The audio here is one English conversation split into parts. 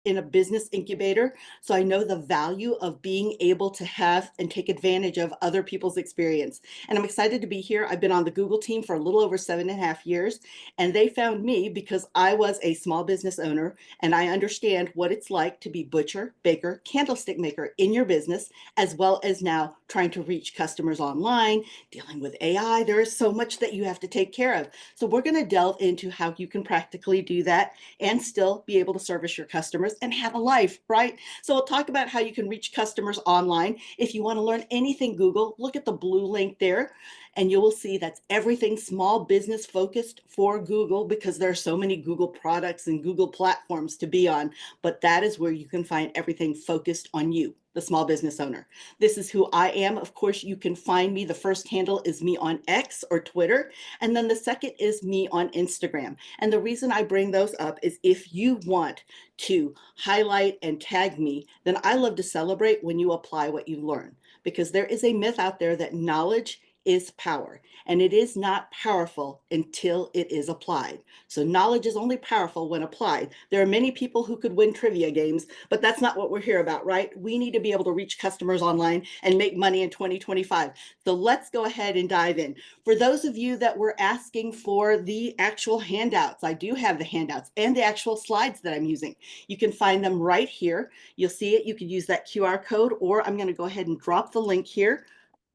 in a business incubator, so I know the value of being able to have and take advantage of other people's experience. And I'm excited to be here. I've been on the Google team for a little over 7.5 years, and they found me because I was a small business owner and I understand what it's like to be butcher, baker, candlestick maker in your business, as well as now trying to reach customers online, dealing with AI. There is so much that you have to take care of. So we're going to delve into how you can practically do that and still be able to service your customers and have a life, right? So we'll talk about how you can reach customers online. If you want to learn anything Google, look at the blue link there and you will see that's everything small business focused for Google because there are so many Google products and Google platforms to be on, but that is where you can find everything focused on you, the small business owner. This is who I am. Of course, you can find me. The first handle is me on X or Twitter, and then the second is me on Instagram. And the reason I bring those up is if you want to highlight and tag me, then I love to celebrate when you apply what you learn, because there is a myth out there that knowledge is power, and it is not powerful until it is applied. So knowledge is only powerful when applied. There are many people who could win trivia games, but that's not what we're here about, right? We need to be able to reach customers online and make money in 2025. So let's go ahead and dive in. For those of you that were asking for the actual handouts, I do have the handouts and the actual slides that I'm using. You can find them right here. You'll see it. You can use that QR code, or I'm going to go ahead and drop the link here.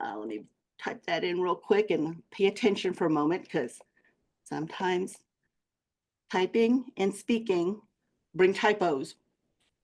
Let me type that in real quick and pay attention for a moment, because sometimes typing and speaking bring typos.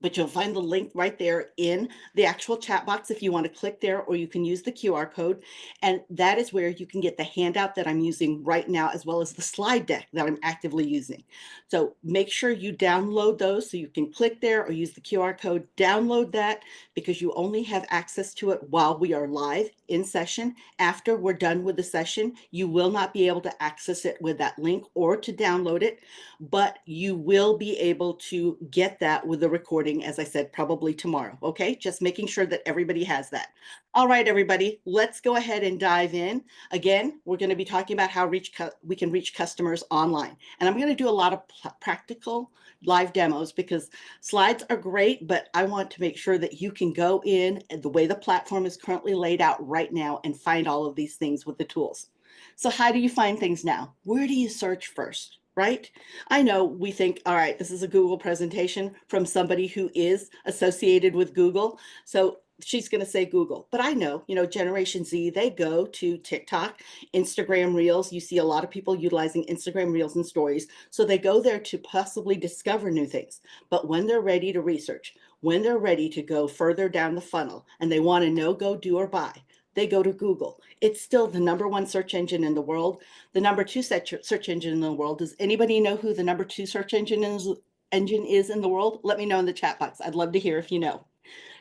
But you'll find the link right there in the actual chat box if you want to click there, or you can use the QR code. And that is where you can get the handout that I'm using right now, as well as the slide deck that I'm actively using. So make sure you download those so you can click there or use the QR code, download that, because you only have access to it while we are live in session. After we're done with the session, you will not be able to access it with that link or to download it, but you will be able to get that with the recording, as I said, probably tomorrow. Okay, just making sure that everybody has that. All right, everybody, let's go ahead and dive in. Again, we're going to be talking about how we can reach customers online. And I'm going to do a lot of practical live demos, because slides are great, but I want to make sure that you can go in the way the platform is currently laid out right now and find all of these things with the tools. So how do you find things now? Where do you search first? Right? I know we think, all right, this is a Google presentation from somebody who is associated with Google, so she's going to say Google. But I know, Generation Z, they go to TikTok, Instagram Reels. You see a lot of people utilizing Instagram Reels and stories. So they go there to possibly discover new things. But when they're ready to research, when they're ready to go further down the funnel and they want to know, go, do, or buy, they go to Google. It's still the #1 search engine in the world. The #2 search engine in the world. Does anybody know who the #2 search engine is in the world? Let me know in the chat box. I'd love to hear if you know.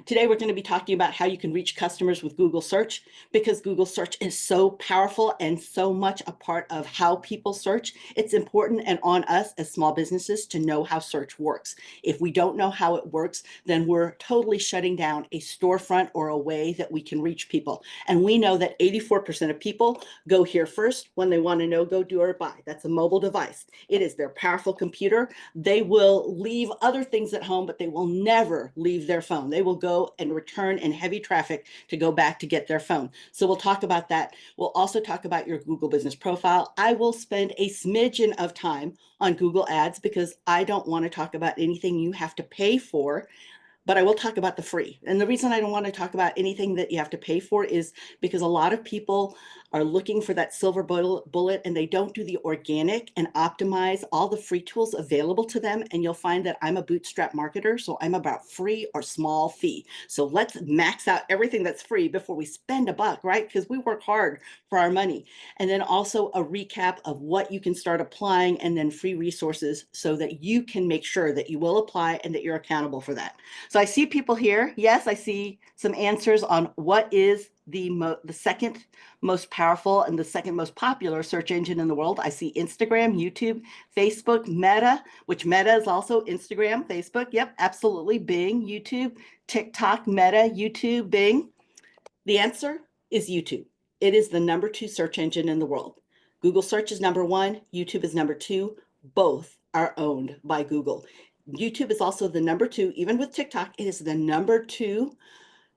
Today, we're going to be talking about how you can reach customers with Google Search, because Google Search is so powerful and so much a part of how people search. It's important and on us as small businesses to know how search works. If we don't know how it works, then we're totally shutting down a storefront or a way that we can reach people. And we know that 84% of people go here first when they want to know, go, do, or buy. That's a mobile device. It is their powerful computer. They will leave other things at home, but they will never leave their phone. They will go and return in heavy traffic to go back to get their phone. So we'll talk about that. We'll also talk about your Google business profile. I will spend a smidgen of time on Google Ads, because I don't want to talk about anything you have to pay for, but I will talk about the free. And the reason I don't want to talk about anything that you have to pay for is because a lot of people are looking for that silver bullet, and they don't do the organic and optimize all the free tools available to them. And you'll find that I'm a bootstrap marketer, so I'm about free or small fee. So let's max out everything that's free before we spend a buck, right? Because we work hard for our money. And then also a recap of what you can start applying, and then free resources so that you can make sure that you will apply and that you're accountable for that. So I see people here. Yes, I see some answers on what is the second most powerful and the second most popular search engine in the world. I see Instagram, YouTube, Facebook, Meta, which Meta is also Instagram, Facebook. Yep, absolutely. Bing, YouTube, TikTok, Meta, YouTube, Bing. The answer is YouTube. It is the #2 search engine in the world. Google search is #1, YouTube is #2. Both are owned by Google. YouTube is also the number two, even with TikTok, it is the number two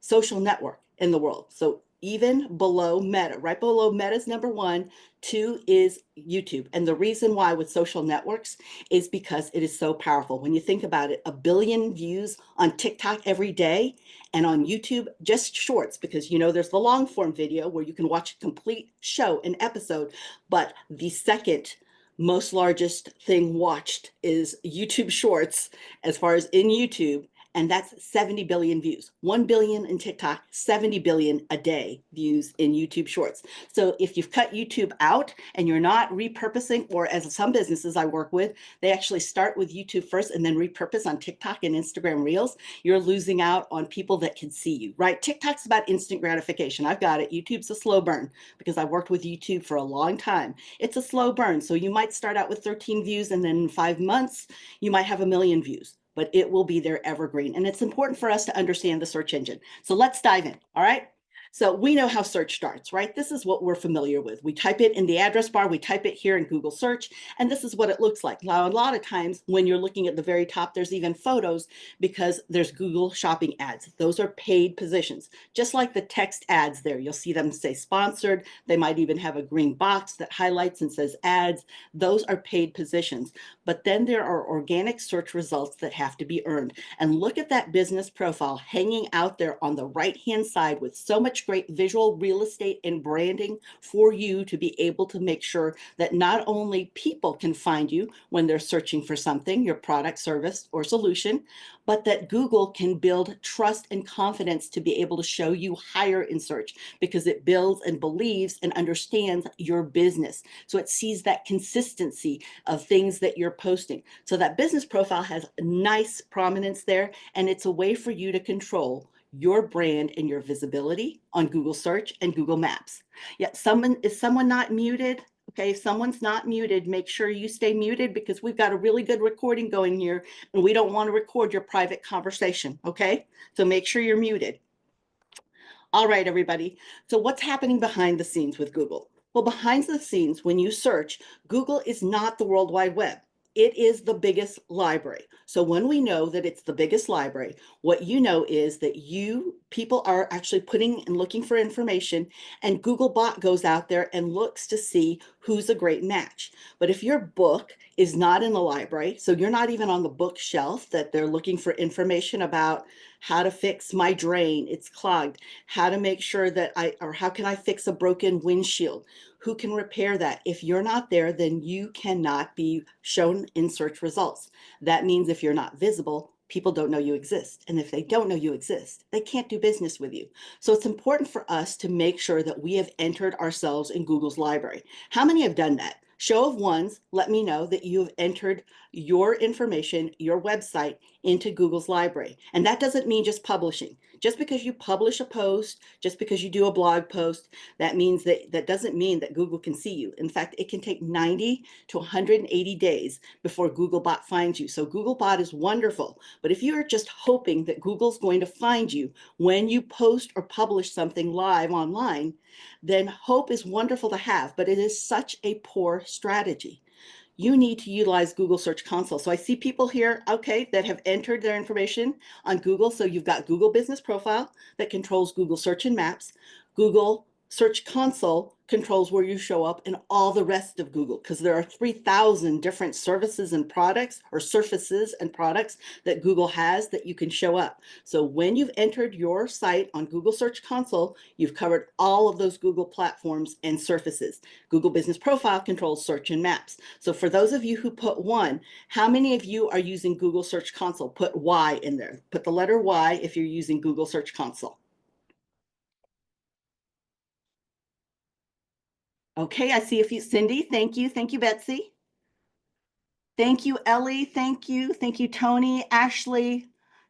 social network in the world. So even below Meta, right below Meta's number one, two is YouTube. And the reason why with social networks is because it is so powerful. When you think about it, 1 billion views on TikTok every day, and on YouTube, just shorts, because you know there's the long form video where you can watch a complete show, an episode, but the second most largest thing watched is YouTube Shorts as far as in YouTube, and that's 70 billion views. 1 billion in TikTok, 70 billion a day views in YouTube Shorts. So if you've cut YouTube out and you're not repurposing, or as some businesses I work with, they actually start with YouTube first and then repurpose on TikTok and Instagram Reels, you're losing out on people that can see you, right? TikTok's about instant gratification. I've got it. YouTube's a slow burn because I worked with YouTube for a long time. It's a slow burn. So you might start out with 13 views and then in 5 months, you might have 1 million views, but it will be their evergreen. And it's important for us to understand the search engine. So let's dive in. All right. So we know how search starts, right? This is what we're familiar with. We type it in the address bar, we type it here in Google search, and this is what it looks like. Now, a lot of times when you're looking at the very top, there's even photos because there's Google shopping ads. Those are paid positions, just like the text ads there. You'll see them say sponsored. They might even have a green box that highlights and says ads. Those are paid positions. But then there are organic search results that have to be earned. And look at that business profile hanging out there on the right-hand side with so much great visual real estate and branding for you to be able to make sure that not only people can find you when they're searching for something, your product, service, or solution, but that Google can build trust and confidence to be able to show you higher in search because it builds and believes and understands your business. So it sees that consistency of things that you're posting. So that business profile has nice prominence there, and it's a way for you to control your brand and your visibility on Google search and Google Maps. Yeah, is someone not muted? Okay, if someone's not muted, make sure you stay muted because we've got a really good recording going here and we don't want to record your private conversation, okay? So make sure you're muted. All right, everybody. So what's happening behind the scenes with Google? Well, behind the scenes, when you search, Google is not the World Wide Web. It is the biggest library. So when we know that it's the biggest library, what you know is that people are actually putting and looking for information, and Googlebot goes out there and looks to see who's a great match. But if your book is not in the library, so you're not even on the bookshelf that they're looking for information about how to fix my drain, it's clogged, how to make sure that or how can I fix a broken windshield? Who can repair that? If you're not there, then you cannot be shown in search results. That means if you're not visible, people don't know you exist. And if they don't know you exist, they can't do business with you. So it's important for us to make sure that we have entered ourselves in Google's library. How many have done that? Show of ones, let me know that you have entered your information, your website into Google's library. And that doesn't mean just publishing. Just because you publish a post, just because you do a blog post, that doesn't mean that Google can see you. In fact, it can take 90 to 180 days before Googlebot finds you. So Googlebot is wonderful. But if you're just hoping that Google's going to find you when you post or publish something live online, then hope is wonderful to have, but it is such a poor strategy. You need to utilize Google Search Console. So I see people here, okay, that have entered their information on Google. So you've got Google Business Profile that controls Google Search and Maps. Google Search Console controls where you show up in all the rest of Google, because there are 3,000 different services and products, or surfaces and products that Google has that you can show up. So when you've entered your site on Google Search Console, you've covered all of those Google platforms and surfaces. Google Business Profile controls search and maps. So for those of you who put 1, how many of you are using Google Search Console? Put Y in there. Put the letter Y if you're using Google Search Console. Okay, I see a few. Cindy, thank you. Thank you, Betsy. Thank you, Ellie. Thank you. Thank you, Tony, Ashley,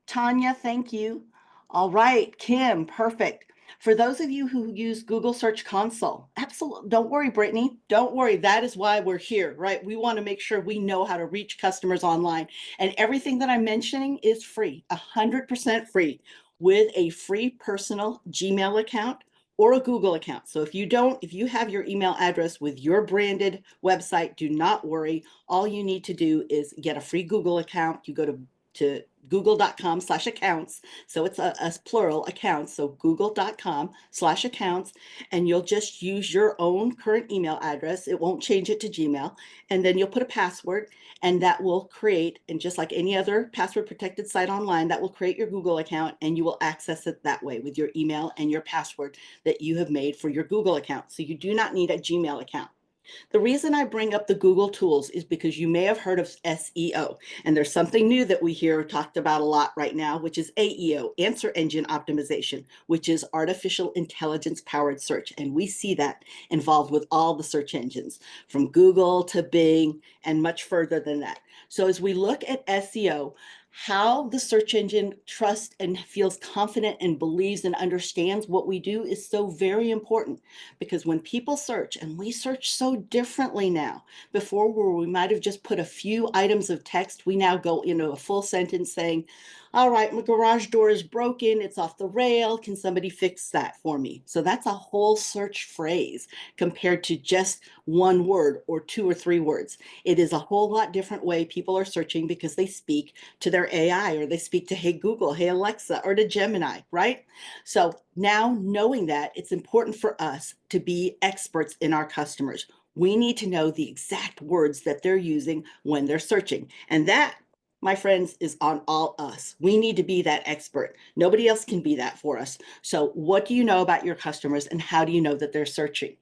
Tanya. Thank you. All right, Kim, perfect. For those of you who use Google Search Console, absolutely, don't worry, Brittany. Don't worry. That is why we're here, right? We want to make sure we know how to reach customers online. And everything that I'm mentioning is free, 100% free, with a free personal Gmail account or a Google account. So if you have your email address with your branded website, do not worry. All you need to do is get a free Google account. You go to to google.com/accounts. So it's a plural accounts. So google.com/accounts, and you'll just use your own current email address. It won't change it to Gmail. And then you'll put a password, and that will create, and just like any other password protected site online, that will create your Google account, and you will access it that way with your email and your password that you have made for your Google account. So you do not need a Gmail account. The reason I bring up the Google tools is because you may have heard of SEO, and there's something new that we hear talked about a lot right now, which is AEO, Answer Engine Optimization, which is artificial intelligence powered search. And we see that involved with all the search engines, from Google to Bing and much further than that. So as we look at SEO, how the search engine trusts and feels confident and believes and understands what we do is so very important, because when people search, and we search so differently now, before where we might have just put a few items of text, we now go into a full sentence saying, all right, my garage door is broken, it's off the rail, can somebody fix that for me? So that's a whole search phrase compared to just one word or two or three words. It is a whole lot different way people are searching, because they speak to their AI, or they speak to, hey Google, hey Alexa, or to Gemini, right? So now, knowing that, it's important for us to be experts in our customers. We need to know the exact words that they're using when they're searching. And that, my friends, is on all us. We need to be that expert. Nobody else can be that for us. So what do you know about your customers, and how do you know that they're searching?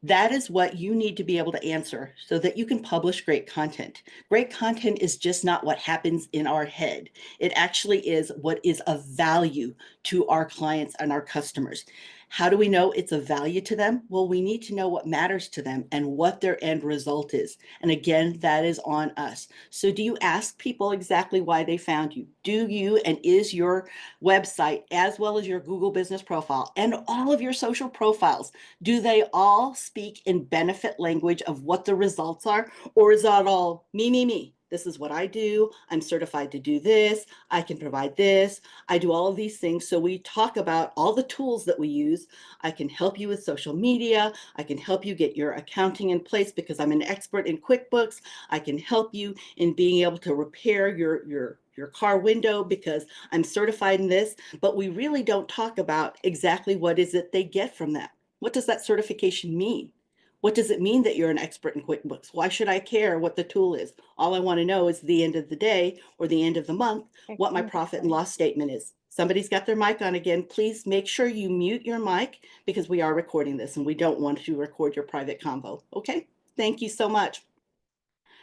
That is what you need to be able to answer so that you can publish great content. Great content is just not what happens in our head. It actually is what is of value to our clients and our customers. How do we know it's of value to them? Well, we need to know what matters to them and what their end result is. And again, that is on us. So do you ask people exactly why they found you? Do you, and is your website, as well as your Google business profile and all of your social profiles, do they all speak in benefit language of what the results are? Or is that all me, me, me? This is what I do. I'm certified to do this. I can provide this. I do all of these things. So we talk about all the tools that we use. I can help you with social media. I can help you get your accounting in place because I'm an expert in QuickBooks. I can help you in being able to repair your car window because I'm certified in this. But we really don't talk about exactly what is it they get from that. What does that certification mean? What does it mean that you're an expert in QuickBooks? Why should I care what the tool is? All I want to know is the end of the day or the end of the month, what my profit and loss statement is. Somebody's got their mic on again. Please make sure you mute your mic, because we are recording this and we don't want to record your private convo. Okay, thank you so much.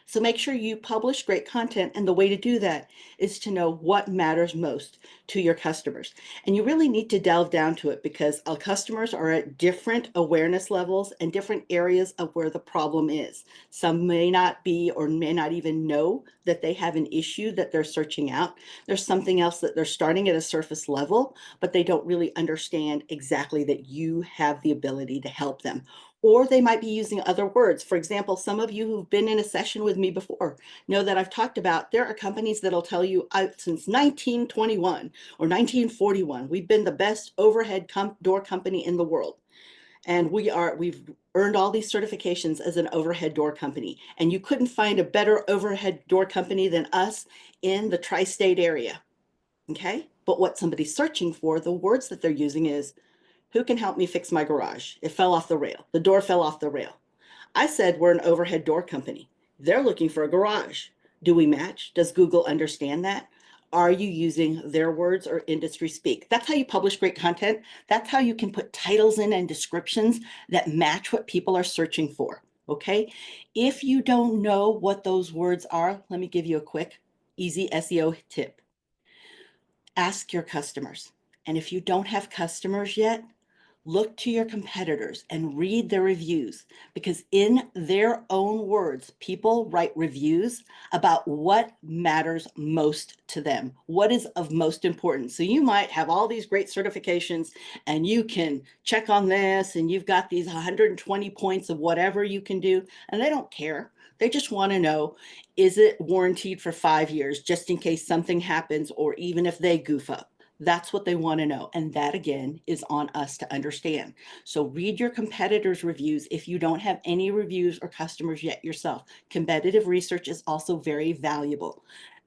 So make sure you publish great content. And the way to do that is to know what matters most to your customers. And you really need to delve down to it, because our customers are at different awareness levels and different areas of where the problem is. Some may not be, or may not even know that they have an issue that they're searching out. There's something else that they're starting at a surface level, but they don't really understand exactly that you have the ability to help them. Or they might be using other words. For example, some of you who've been in a session with me before know that I've talked about, there are companies that'll tell you, since 1921 or 1941, we've been the best overhead door company in the world. And we've earned all these certifications as an overhead door company. And you couldn't find a better overhead door company than us in the tri-state area. Okay? But what somebody's searching for, the words that they're using is, who can help me fix my garage? It fell off the rail. The door fell off the rail. I said we're an overhead door company. They're looking for a garage. Do we match? Does Google understand that? Are you using their words or industry speak? That's how you publish great content. That's how you can put titles in and descriptions that match what people are searching for. Okay? If you don't know what those words are, let me give you a quick, easy SEO tip. Ask your customers. And if you don't have customers yet, look to your competitors and read their reviews, because in their own words, people write reviews about what matters most to them, what is of most importance. So you might have all these great certifications and you can check on this and you've got these 120 points of whatever you can do, and they don't care. They just want to know, is it warranted for 5 years just in case something happens, or even if they goof up? That's what they want to know. And that, again, is on us to understand. So read your competitors' reviews if you don't have any reviews or customers yet yourself. Competitive research is also very valuable.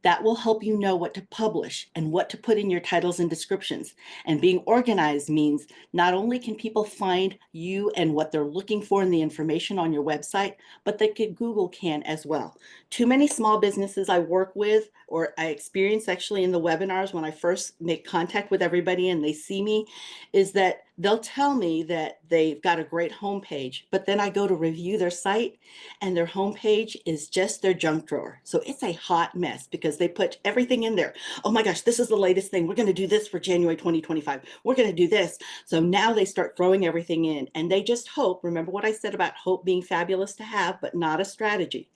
That will help you know what to publish and what to put in your titles and descriptions. And being organized means not only can people find you and what they're looking for in the information on your website, but Google can as well. Too many small businesses I work with, or I experience actually in the webinars when I first make contact with everybody and they see me, is that they'll tell me that they've got a great homepage, but then I go to review their site and their homepage is just their junk drawer. So it's a hot mess because they put everything in there. Oh my gosh, this is the latest thing. We're going to do this for January 2025. We're going to do this. So now they start throwing everything in and they just hope, remember what I said about hope being fabulous to have, but not a strategy.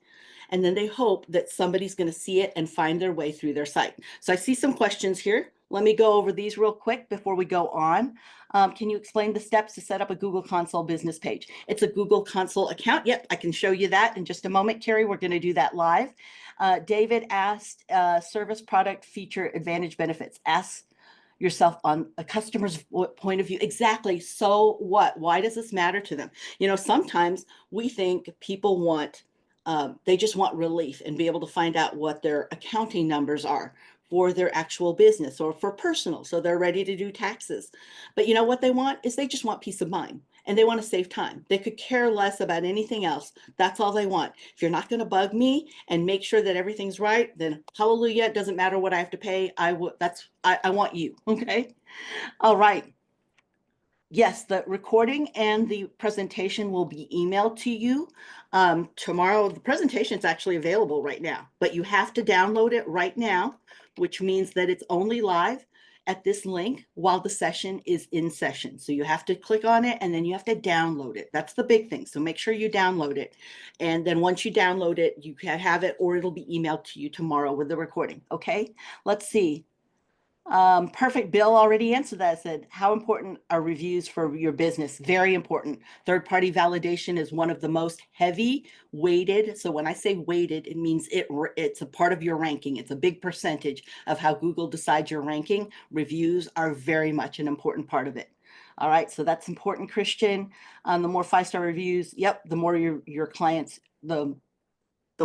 And then they hope that somebody's going to see it and find their way through their site. So I see some questions here. Let me go over these real quick before we go on. Can you explain the steps to set up a Google Console business page? It's a Google Console account. Yep, I can show you that in just a moment, Carrie. We're going to do that live. David asked service, product, feature, advantage, benefits. Ask yourself on a customer's point of view. Exactly. So what? Why does this matter to them? You know, sometimes we think people want they just want relief and be able to find out what their accounting numbers are for their actual business or for personal. So they're ready to do taxes. But you know what they want is they just want peace of mind and they want to save time. They could care less about anything else. That's all they want. If you're not going to bug me and make sure that everything's right, then hallelujah, it doesn't matter what I have to pay. I want you. Okay. All right. Yes, the recording and the presentation will be emailed to you tomorrow. The presentation is actually available right now, but you have to download it right now, which means that it's only live at this link while the session is in session. So you have to click on it and then you have to download it. That's the big thing. So make sure you download it. And then once you download it, you can have it or it'll be emailed to you tomorrow with the recording. Okay, let's see. Perfect. Bill already answered that. Said, how important are reviews for your business? Very important. Third-party validation is one of the most heavy weighted. So when I say weighted, it means it's a part of your ranking. It's a big percentage of how Google decides your ranking. Reviews are very much an important part of it. All right, so that's important, Christian. The more five-star reviews, yep, the more your clients, the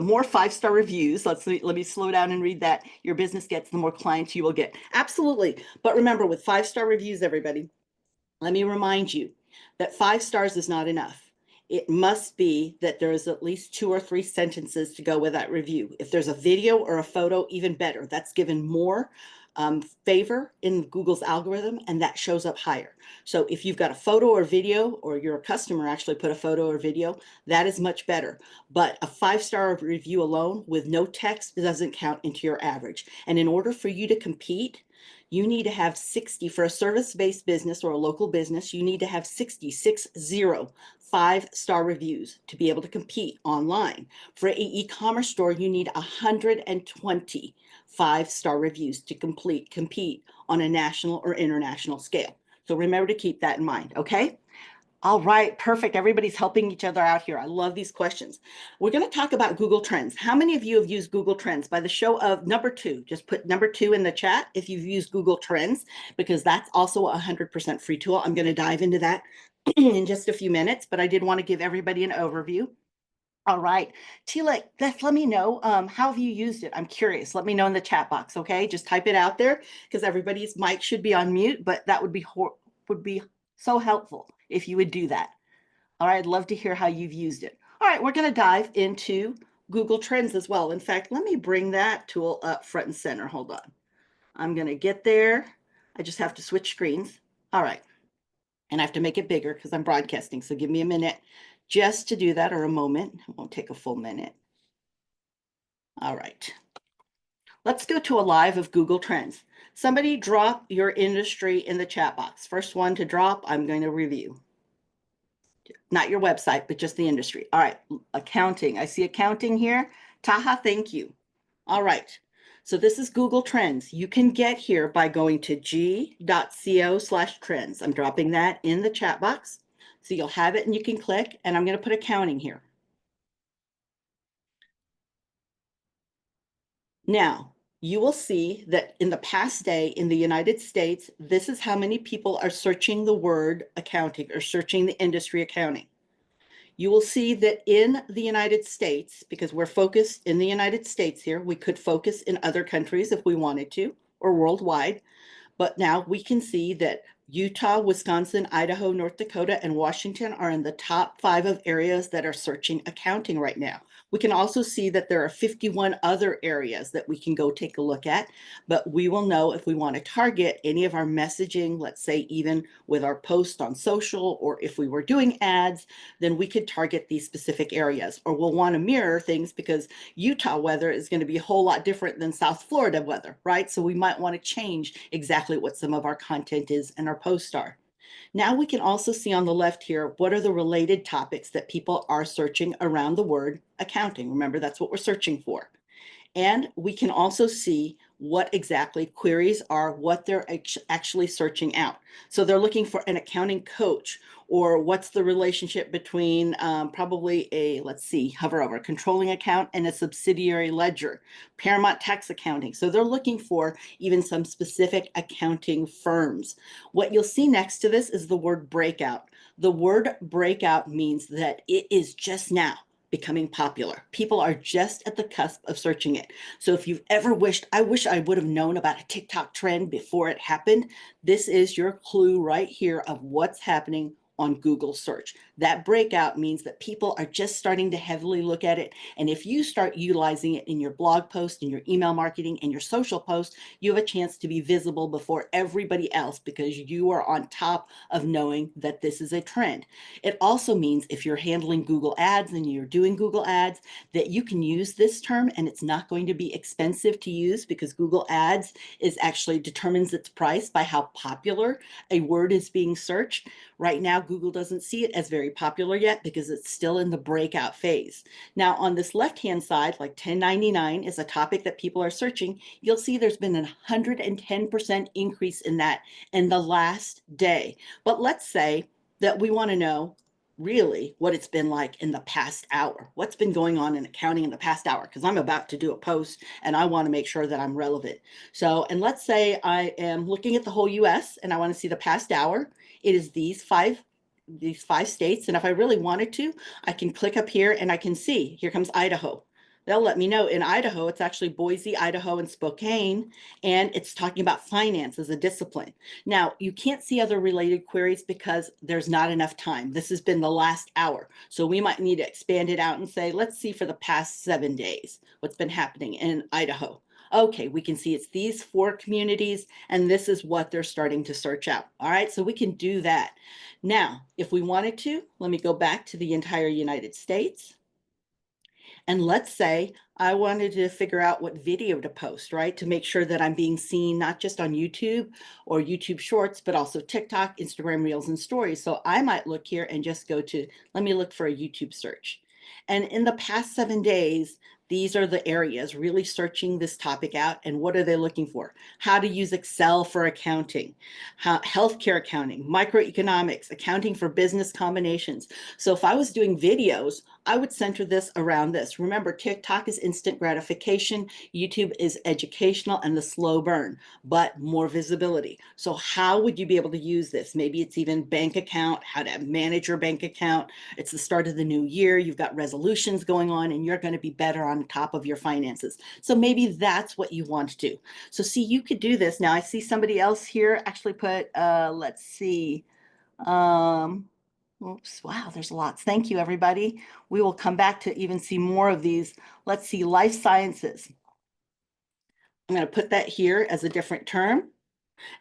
more five-star reviews, let me slow down and read that, your business gets, the more clients you will get. Absolutely. But remember, with five-star reviews, everybody, let me remind you that 5 stars is not enough. It must be that there is at least 2 or 3 sentences to go with that review. If there's a video or a photo, even better. That's given more favor in Google's algorithm, and that shows up higher. So if you've got a photo or video, or your customer actually put a photo or video, that is much better. But a 5-star review alone with no text doesn't count into your average. And in order for you to compete, you need to have 60 for a service-based business or a local business. You need to have 60 5-star reviews to be able to compete online. For an e-commerce store, you need 120 5-star reviews to compete on a national or international scale. So remember to keep that in mind, okay? All right, perfect. Everybody's helping each other out here. I love these questions. We're going to talk about Google Trends. How many of you have used Google Trends? By the show of number 2, just put number 2 in the chat if you've used Google Trends, because that's also a 100% free tool. I'm going to dive into that in just a few minutes, but I did want to give everybody an overview. All right, Tila, let me know, how have you used it? I'm curious. Let me know in the chat box, okay? Just type it out there because everybody's mic should be on mute, but that would be so helpful if you would do that. All right, I'd love to hear how you've used it. All right, we're going to dive into Google Trends as well. In fact, let me bring that tool up front and center. Hold on. I'm going to get there. I just have to switch screens. All right. And I have to make it bigger because I'm broadcasting. So give me a minute just to do that, or a moment. It won't take a full minute. All right. Let's go to a live of Google Trends. Somebody drop your industry in the chat box. First one to drop, I'm going to review. Not your website, but just the industry. All right, accounting. I see accounting here. Taha, thank you. All right, so this is Google Trends. You can get here by going to g.co/trends. I'm dropping that in the chat box. So you'll have it and you can click, and I'm going to put accounting here. Now, you will see that in the past day in the United States, this is how many people are searching the word accounting or searching the industry accounting. you will see that in the United States, because we're focused in the United States here, we could focus in other countries if we wanted to, or worldwide. But now we can see that Utah, Wisconsin, Idaho, North Dakota, and Washington are in the top 5 of areas that are searching accounting right now. We can also see that there are 51 other areas that we can go take a look at, but we will know if we want to target any of our messaging, let's say even with our post on social, or if we were doing ads, then we could target these specific areas. Or we'll want to mirror things because Utah weather is going to be a whole lot different than South Florida weather, right? So we might want to change exactly what some of our content is and our posts are. Now we can also see on the left here, what are the related topics that people are searching around the word accounting? Remember, that's what we're searching for. And we can also see what exactly queries are, what they're actually searching out. So they're looking for an accounting coach, or what's the relationship between probably a, let's see, hover over, controlling account and a subsidiary ledger, Paramount tax accounting. So they're looking for even some specific accounting firms. What you'll see next to this is the word breakout. The word breakout means that it is just now becoming popular. People are just at the cusp of searching it. So if you've ever wished, I wish I would have known about a TikTok trend before it happened, this is your clue right here of what's happening on Google search. That breakout means that people are just starting to heavily look at it. And if you start utilizing it in your blog post, in your email marketing, and your social posts, you have a chance to be visible before everybody else because you are on top of knowing that this is a trend. It also means if you're handling Google Ads and you're doing Google Ads, that you can use this term and it's not going to be expensive to use because Google Ads is actually determines its price by how popular a word is being searched. Right now, Google doesn't see it as very popular yet because it's still in the breakout phase. Now, on this left-hand side, like 1099 is a topic that people are searching. You'll see there's been a 110% increase in that in the last day. But let's say that we want to know really what it's been like in the past hour. What's been going on in accounting in the past hour? Because I'm about to do a post and I want to make sure that I'm relevant. So, and let's say I am looking at the whole US and I want to see the past hour. It is these five states. And if I really wanted to, I can click up here and I can see, here comes Idaho. They'll let me know in Idaho, it's actually Boise, Idaho, and Spokane, and it's talking about finance as a discipline. Now, you can't see other related queries because there's not enough time. This has been the last hour. So we might need to expand it out and say, let's see for the past 7 days, what's been happening in Idaho. Okay, we can see it's these 4 communities, and this is what they're starting to search out. All right, so we can do that. Now, if we wanted to, let me go back to the entire United States. And let's say I wanted to figure out what video to post, right? To make sure that I'm being seen not just on YouTube or YouTube Shorts, but also TikTok, Instagram Reels, and Stories. So I might look here and just go to, let me look for a YouTube search. And in the past 7 days, these are the areas really searching this topic out. And what are they looking for? How to use Excel for accounting, healthcare accounting, microeconomics, accounting for business combinations. So if I was doing videos, I would center this around this. Remember, TikTok is instant gratification, YouTube is educational and the slow burn, but more visibility. So how would you be able to use this? Maybe it's even bank account, how to manage your bank account. It's the start of the new year. You've got resolutions going on and you're going to be better on top of your finances. So maybe that's what you want to do. So see, you could do this. Now I see somebody else here actually put, let's see, oops, wow, there's lots. Thank you, everybody. We will come back to even see more of these. Let's see, life sciences. I'm going to put that here as a different term.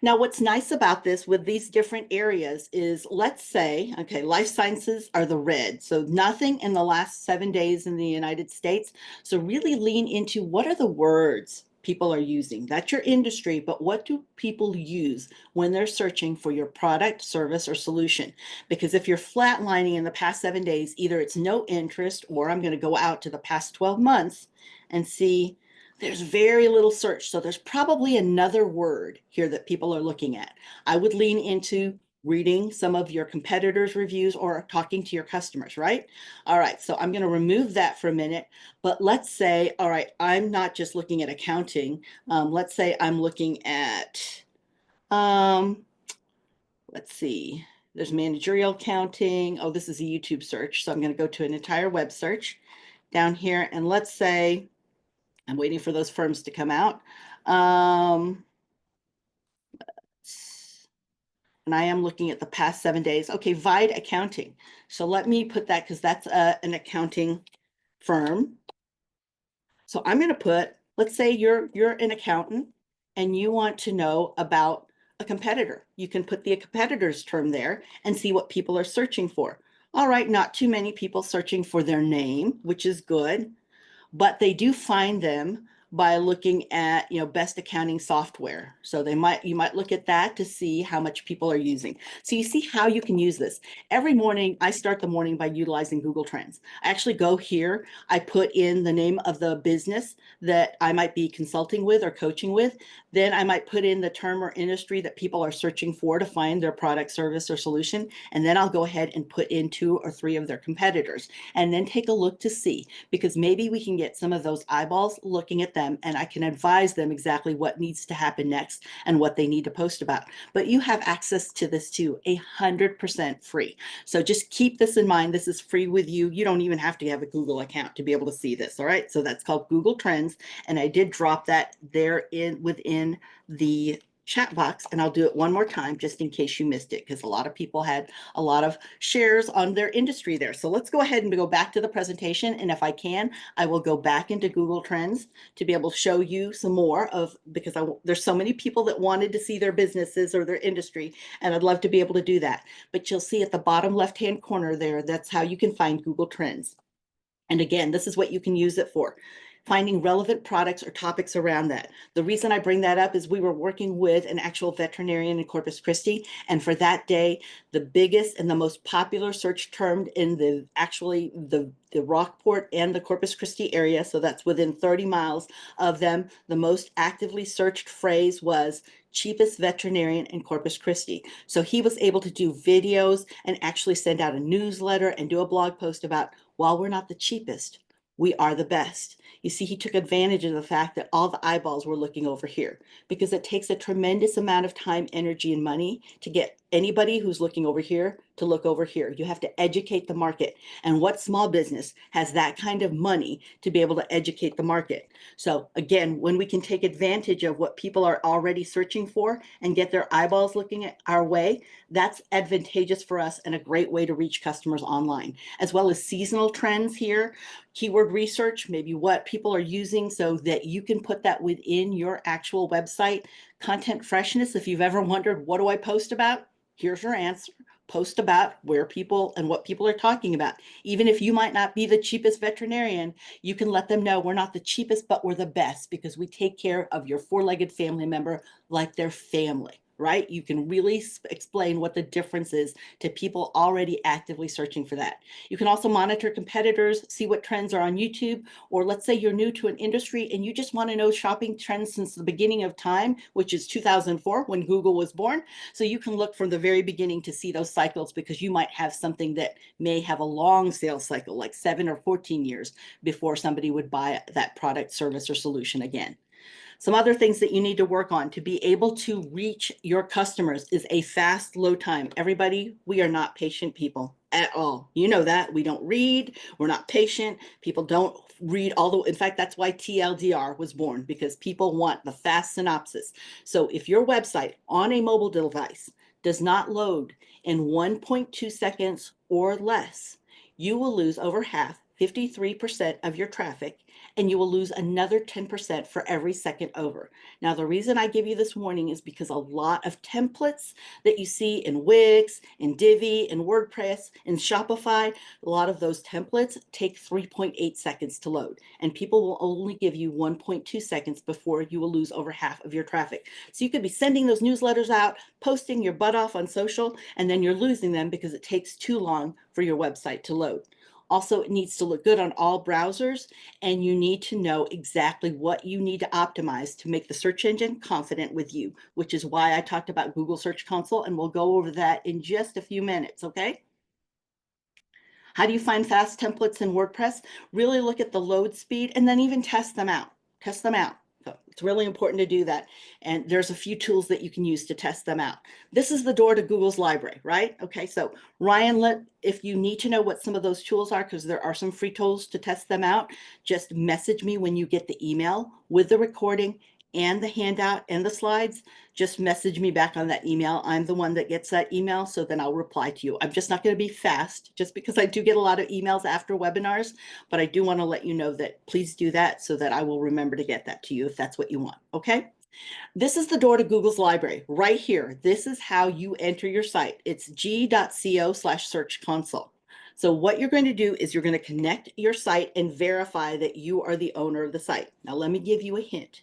Now, what's nice about this with these different areas is, let's say, okay, life sciences are the red. So nothing in the last 7 days in the United States. So really lean into what are the words people are using. That's your industry, but what do people use when they're searching for your product, service, or solution? Because if you're flatlining in the past 7 days, either it's no interest or I'm going to go out to the past 12 months and see there's very little search. So there's probably another word here that people are looking at. I would lean into reading some of your competitors' reviews or talking to your customers, right? All right, so I'm going to remove that for a minute. But let's say, all right, I'm not just looking at accounting. Let's say I'm looking at, let's see. There's managerial accounting. Oh, this is a YouTube search. So I'm going to go to an entire web search down here. And let's say, I'm waiting for those firms to come out. And I am looking at the past 7 days. Okay, Vide Accounting. So let me put that because that's an accounting firm. So I'm going to put, let's say you're an accountant and you want to know about a competitor. You can put the competitor's term there and see what people are searching for. All right, not too many people searching for their name, which is good, but they do find them by looking at, best accounting software. So you might look at that to see how much people are using. So you see how you can use this. Every morning, I start the morning by utilizing Google Trends. I actually go here, I put in the name of the business that I might be consulting with or coaching with. Then I might put in the term or industry that people are searching for to find their product, service, or solution. And then I'll go ahead and put in 2 or 3 of their competitors and then take a look to see, because maybe we can get some of those eyeballs looking at them and I can advise them exactly what needs to happen next and what they need to post about. But you have access to this too, 100% free. So just keep this in mind. This is free with you. You don't even have to have a Google account to be able to see this. All right. So that's called Google Trends. And I did drop that there within the chat box, and I'll do it one more time just in case you missed it, because a lot of people had a lot of shares on their industry there. So let's go ahead and go back to the presentation, and if I can, I will go back into Google Trends to be able to show you some more of, because there's so many people that wanted to see their businesses or their industry, and I'd love to be able to do that. But you'll see at the bottom left-hand corner there, that's how you can find Google Trends. And again, this is what you can use it for, finding relevant products or topics around that. The reason I bring that up is we were working with an actual veterinarian in Corpus Christi. And for that day, the biggest and the most popular search term in the Rockport and the Corpus Christi area, so that's within 30 miles of them, the most actively searched phrase was cheapest veterinarian in Corpus Christi. So he was able to do videos and actually send out a newsletter and do a blog post about, while we're not the cheapest, we are the best. You see, he took advantage of the fact that all the eyeballs were looking over here, because it takes a tremendous amount of time, energy, and money to get anybody who's looking over here to look over here. You have to educate the market. And what small business has that kind of money to be able to educate the market? So again, when we can take advantage of what people are already searching for and get their eyeballs looking at our way, that's advantageous for us and a great way to reach customers online, as well as seasonal trends here, keyword research, maybe what people are using so that you can put that within your actual website. Content freshness, if you've ever wondered, what do I post about? Here's your answer. Post about where people and what people are talking about. Even if you might not be the cheapest veterinarian, you can let them know we're not the cheapest, but we're the best, because we take care of your 4-legged family member like their family, right? You can really explain what the difference is to people already actively searching for that. You can also monitor competitors, see what trends are on YouTube, or let's say you're new to an industry and you just want to know shopping trends since the beginning of time, which is 2004 when Google was born. So you can look from the very beginning to see those cycles, because you might have something that may have a long sales cycle, like 7 or 14 years before somebody would buy that product, service, or solution again. Some other things that you need to work on to be able to reach your customers is a fast load time. Everybody, we are not patient people at all. You know that. We don't read. We're not patient. People don't read in fact, that's why TLDR was born, because people want the fast synopsis. So if your website on a mobile device does not load in 1.2 seconds or less, you will lose over half, 53% of your traffic, and you will lose another 10% for every second over. Now, the reason I give you this warning is because a lot of templates that you see in Wix, in Divi, in WordPress, in Shopify, a lot of those templates take 3.8 seconds to load, and people will only give you 1.2 seconds before you will lose over half of your traffic. So you could be sending those newsletters out, posting your butt off on social, and then you're losing them because it takes too long for your website to load. Also, it needs to look good on all browsers, and you need to know exactly what you need to optimize to make the search engine confident with you, which is why I talked about Google Search Console, and we'll go over that in just a few minutes, okay? How do you find fast templates in WordPress? Really look at the load speed and then even test them out. Test them out. It's really important to do that. And there's a few tools that you can use to test them out. This is the door to Google's library, right? Okay, so Ryan, if you need to know what some of those tools are, because there are some free tools to test them out, just message me when you get the email with the recording and the handout and the slides. Just message me back on that email. I'm the one that gets that email, so then I'll reply to you. I'm just not going to be fast, just because I do get a lot of emails after webinars, but I do want to let you know that please do that so that I will remember to get that to you if that's what you want, okay? This is the door to Google's library right here. This is how you enter your site. It's g.co/search console. So what you're going to do is you're going to connect your site and verify that you are the owner of the site. Now, let me give you a hint.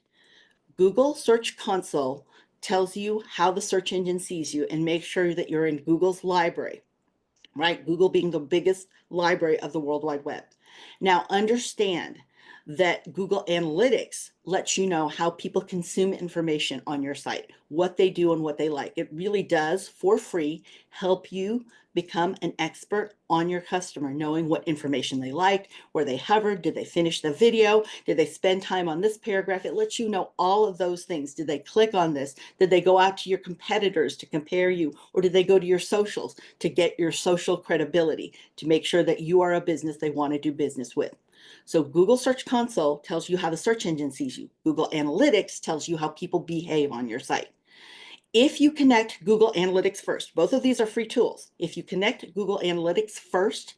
Google Search Console tells you how the search engine sees you and make sure that you're in Google's library, right? Google being the biggest library of the World Wide Web. Now, understand that Google Analytics lets you know how people consume information on your site, what they do and what they like. It really does, for free, help you become an expert on your customer, knowing what information they liked, where they hovered, did they finish the video, did they spend time on this paragraph. It lets you know all of those things. Did they click on this? Did they go out to your competitors to compare you? Or did they go to your socials to get your social credibility, to make sure that you are a business they want to do business with? So Google Search Console tells you how the search engine sees you. Google Analytics tells you how people behave on your site. If you connect Google Analytics first, both of these are free tools. If you connect Google Analytics first,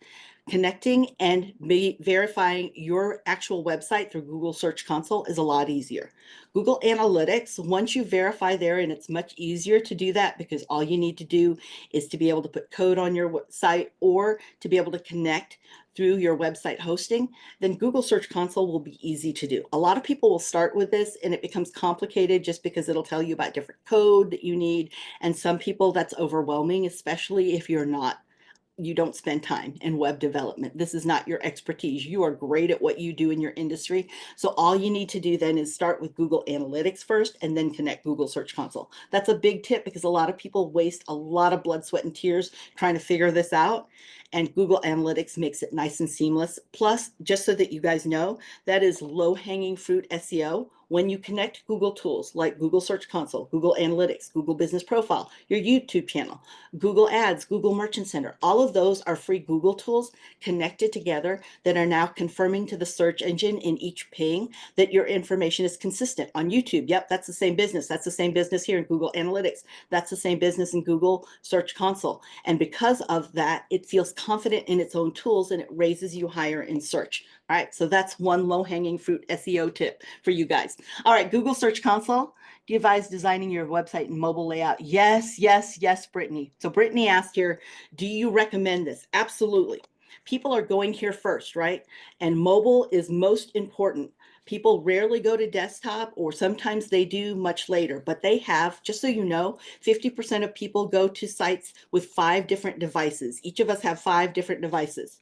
connecting and verifying your actual website through Google Search Console is a lot easier. Google Analytics, once you verify there, and it's much easier to do that because all you need to do is to be able to put code on your site or to be able to connect through your website hosting, then Google Search Console will be easy to do. A lot of people will start with this and it becomes complicated just because it'll tell you about different code that you need. And some people that's overwhelming, especially if you don't spend time in web development. This is not your expertise. You are great at what you do in your industry. So all you need to do then is start with Google Analytics first and then connect Google Search Console. That's a big tip because a lot of people waste a lot of blood, sweat, and tears trying to figure this out. And Google Analytics makes it nice and seamless. Plus, just so that you guys know, that is low-hanging fruit SEO. When you connect Google tools like Google Search Console, Google Analytics, Google Business Profile, your YouTube channel, Google Ads, Google Merchant Center, all of those are free Google tools connected together that are now confirming to the search engine in each ping that your information is consistent. On YouTube, yep, that's the same business. That's the same business here in Google Analytics. That's the same business in Google Search Console. And because of that, it feels confident in its own tools and it raises you higher in search. All right, so that's one low-hanging fruit SEO tip for you guys. All right, Google Search Console. Do you advise designing your website and mobile layout? Yes, yes, yes, Brittany. So Brittany asked here, do you recommend this? Absolutely. People are going here first, right? And mobile is most important. People rarely go to desktop, or sometimes they do much later, but they have, just so you know, 50% of people go to sites with 5 different devices. Each of us have 5 different devices,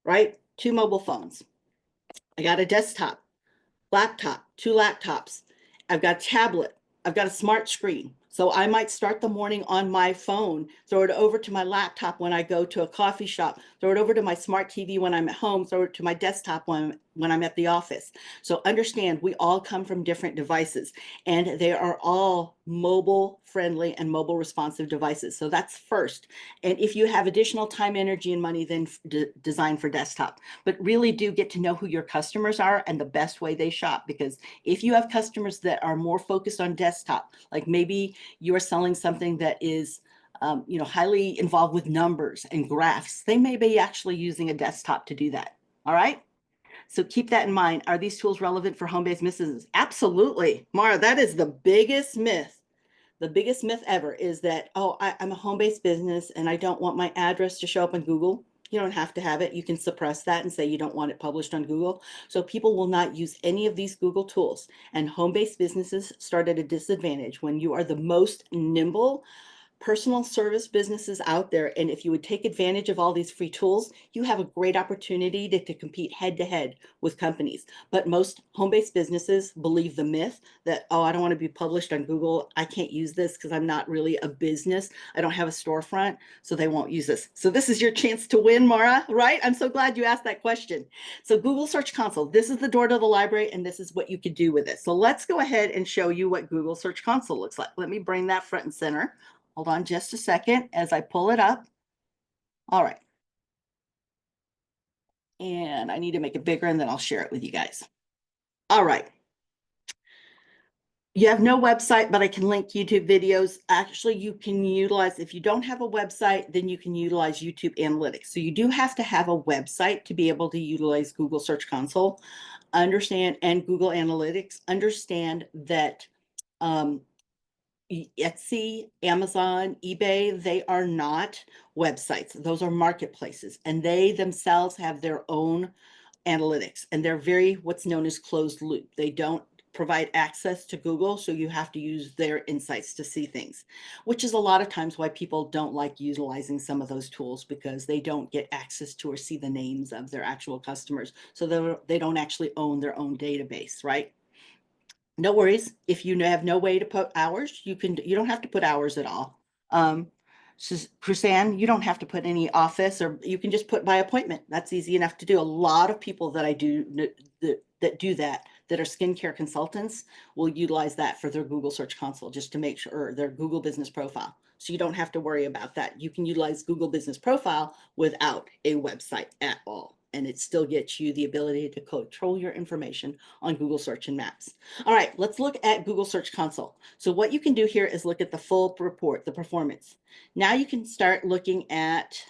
right? 2 mobile phones. I got a desktop, laptop, 2 laptops. I've got a tablet. I've got a smart screen. So I might start the morning on my phone, throw it over to my laptop when I go to a coffee shop, throw it over to my smart TV when I'm at home, throw it to my desktop when I'm at the office. So understand, we all come from different devices and they are all mobile friendly and mobile responsive devices. So that's first. And if you have additional time, energy, and money, then design for desktop. But really do get to know who your customers are and the best way they shop. Because if you have customers that are more focused on desktop, like maybe you're selling something that is highly involved with numbers and graphs, they may be actually using a desktop to do that. All right. So keep that in mind. Are these tools relevant for home-based businesses? Absolutely. Mara, that is the biggest myth. The biggest myth ever is that, oh, I'm a home-based business and I don't want my address to show up on Google. You don't have to have it. You can suppress that and say you don't want it published on Google. So people will not use any of these Google tools. And home-based businesses start at a disadvantage when you are the most nimble, personal service businesses out there. And if you would take advantage of all these free tools, you have a great opportunity to compete head to head with companies. But most home-based businesses believe the myth that, oh, I don't want to be published on Google. I can't use this because I'm not really a business. I don't have a storefront, so they won't use this. So this is your chance to win, Mara, right? I'm so glad you asked that question. So Google Search Console, this is the door to the library, and this is what you could do with it. So let's go ahead and show you what Google Search Console looks like. Let me bring that front and center. Hold on just a second as I pull it up. All right. And I need to make it bigger and then I'll share it with you guys. All right. You have no website, but I can link YouTube videos. Actually, you can utilize, if you don't have a website, then you can utilize YouTube Analytics. So you do have to have a website to be able to utilize Google Search Console. Understand, and Google Analytics, understand that Etsy, Amazon, eBay, they are not websites. Those are marketplaces, and they themselves have their own analytics, and they're very what's known as closed loop. They don't provide access to Google, so you have to use their insights to see things, which is a lot of times why people don't like utilizing some of those tools, because they don't get access to or see the names of their actual customers. So they don't actually own their own database, right? No worries. If you have no way to put hours, you don't have to put hours at all. Krusan, you don't have to put any office, or you can just put by appointment. That's easy enough to do. A lot of people that I do that do that are skincare consultants will utilize that for their Google Search Console, just to make sure their Google Business Profile. So you don't have to worry about that. You can utilize Google Business Profile without a website at all, and it still gets you the ability to control your information on Google Search and Maps. All right, let's look at Google Search Console. So what you can do here is look at the full report, the performance. Now you can start looking at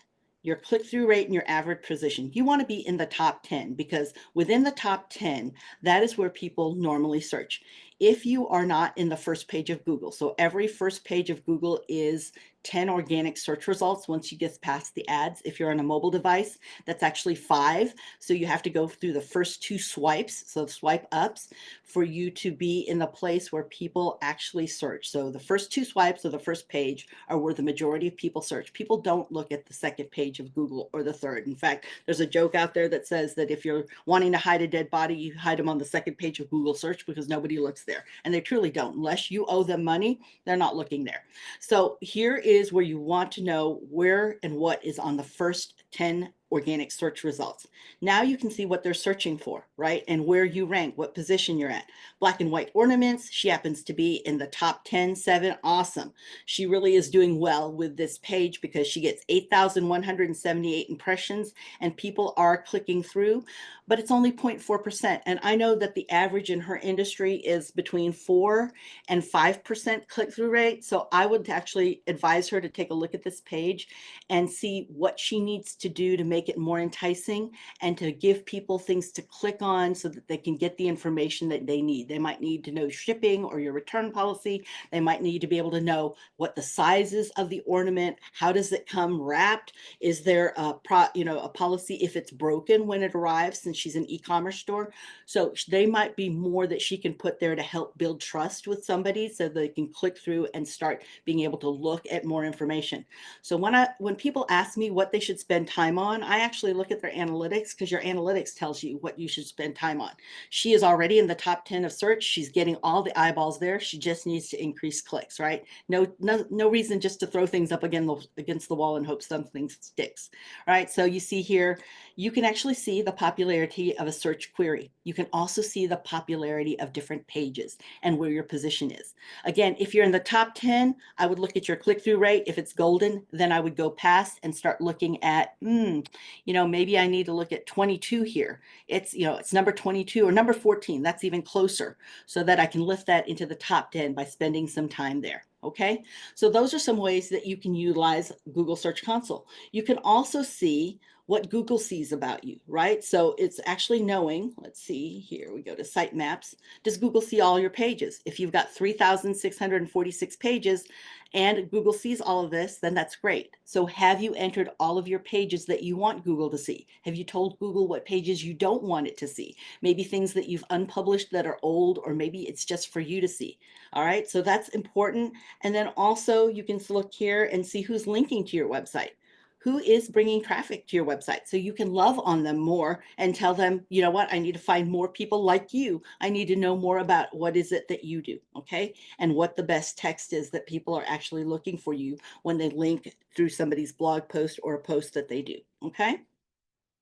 your click-through rate and your average position. You want to be in the top 10, because within the top 10, that is where people normally search. If you are not in the first page of Google, so every first page of Google is 10 organic search results once you get past the ads. If you're on a mobile device, that's actually 5. So you have to go through the first 2 swipes, so swipe ups, for you to be in the place where people actually search. So the first 2 swipes of the first page are where the majority of people search. People don't look at the second page of Google or the third. In fact, there's a joke out there that says that if you're wanting to hide a dead body, you hide them on the second page of Google search, because nobody looks there. And they truly don't. Unless you owe them money, they're not looking there. So here is where you want to know where and what is on the first 10 organic search results. Now you can see what they're searching for, right? And where you rank, what position you're at. Black and white ornaments, she happens to be in the top 10, 7. Awesome. She really is doing well with this page, because she gets 8,178 impressions and people are clicking through, but it's only 0.4%. And I know that the average in her industry is between 4 and 5% click-through rate. So I would actually advise her to take a look at this page and see what she needs to do to make it more enticing, and to give people things to click on so that they can get the information that they need. They might need to know shipping or your return policy. They might need to be able to know what the size is of the ornament. How does it come wrapped? Is there a policy if it's broken when it arrives, since she's an e-commerce store? So they might be more that she can put there to help build trust with somebody, so they can click through and start being able to look at more information. So when people ask me what they should spend time on, I actually look at their analytics, because your analytics tells you what you should spend time on. She is already in the top 10 of search. She's getting all the eyeballs there. She just needs to increase clicks, right? No reason just to throw things up against the wall and hope something sticks, right? So you see here, you can actually see the popularity of a search query. You can also see the popularity of different pages and where your position is. Again, if you're in the top 10, I would look at your click-through rate. If it's golden, then I would go past and start looking at, maybe I need to look at 22 here. It's number 22 or number 14. That's even closer, so that I can lift that into the top 10 by spending some time there. Okay, so those are some ways that you can utilize Google Search Console. You can also see what Google sees about you, right? So it's actually knowing, let's see, here we go to sitemaps. Does Google see all your pages? If you've got 3,646 pages and Google sees all of this, then that's great. So have you entered all of your pages that you want Google to see? Have you told Google what pages you don't want it to see? Maybe things that you've unpublished that are old, or maybe it's just for you to see. All right, so that's important. And then also you can look here and see who's linking to your website, who is bringing traffic to your website, so you can love on them more and tell them, you know what, I need to find more people like you. I need to know more about what is it that you do, okay? And what the best text is that people are actually looking for you when they link through somebody's blog post or a post that they do, okay?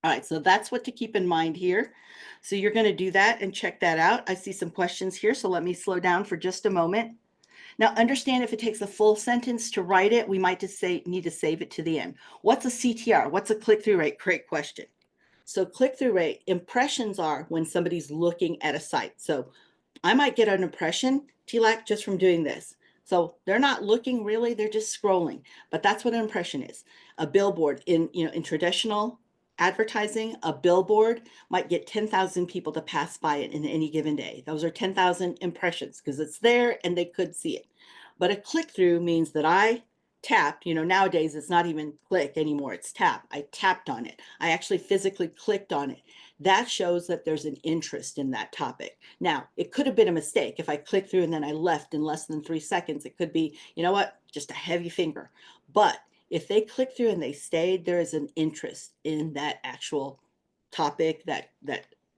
All right, so that's what to keep in mind here. So you're going to do that and check that out. I see some questions here, so let me slow down for just a moment. Now, understand if it takes a full sentence to write it, we might just need to save it to the end. What's a CTR? What's a click-through rate? Great question. So click-through rate, impressions are when somebody's looking at a site. So I might get an impression, TLAC, just from doing this. So they're not looking really, they're just scrolling. But that's what an impression is. A billboard in traditional advertising, a billboard might get 10,000 people to pass by it in any given day. Those are 10,000 impressions because it's there and they could see it. But a click through means that I tapped, nowadays it's not even click anymore, it's tap. I tapped on it. I actually physically clicked on it. That shows that there's an interest in that topic. Now, it could have been a mistake. If I clicked through and then I left in less than 3 seconds, it could be, you know what, just a heavy finger. But if they click through and they stayed, there is an interest in that actual topic, that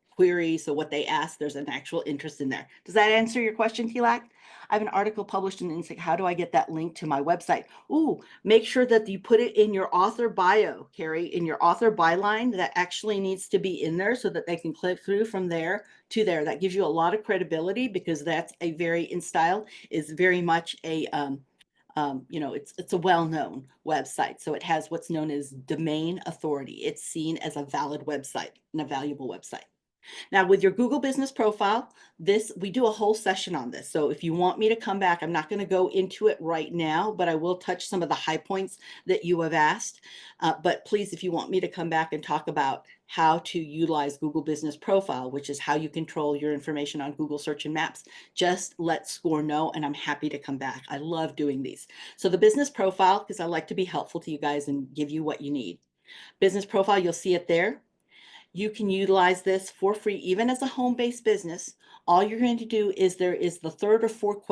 query. So what they ask, there's an actual interest in there. Does that answer your question, TLAC? I have an article published in Insight. How do I get that link to my website? Ooh, make sure that you put it in your author bio, Carrie, in your author byline. That actually needs to be in there so that they can click through from there to there. That gives you a lot of credibility because that's a very, InStyle is very much a, it's a well-known website. So it has what's known as domain authority. It's seen as a valid website and a valuable website. Now with your Google Business Profile, we do a whole session on this. So if you want me to come back, I'm not going to go into it right now, but I will touch some of the high points that you have asked. But please, if you want me to come back and talk about how to utilize Google Business Profile, which is how you control your information on Google Search and Maps, just let SCORE know, and I'm happy to come back. I love doing these. So the Business Profile, because I like to be helpful to you guys and give you what you need. Business Profile, you'll see it there. You can utilize this for free, even as a home-based business. All you're going to do is there is the third or fourth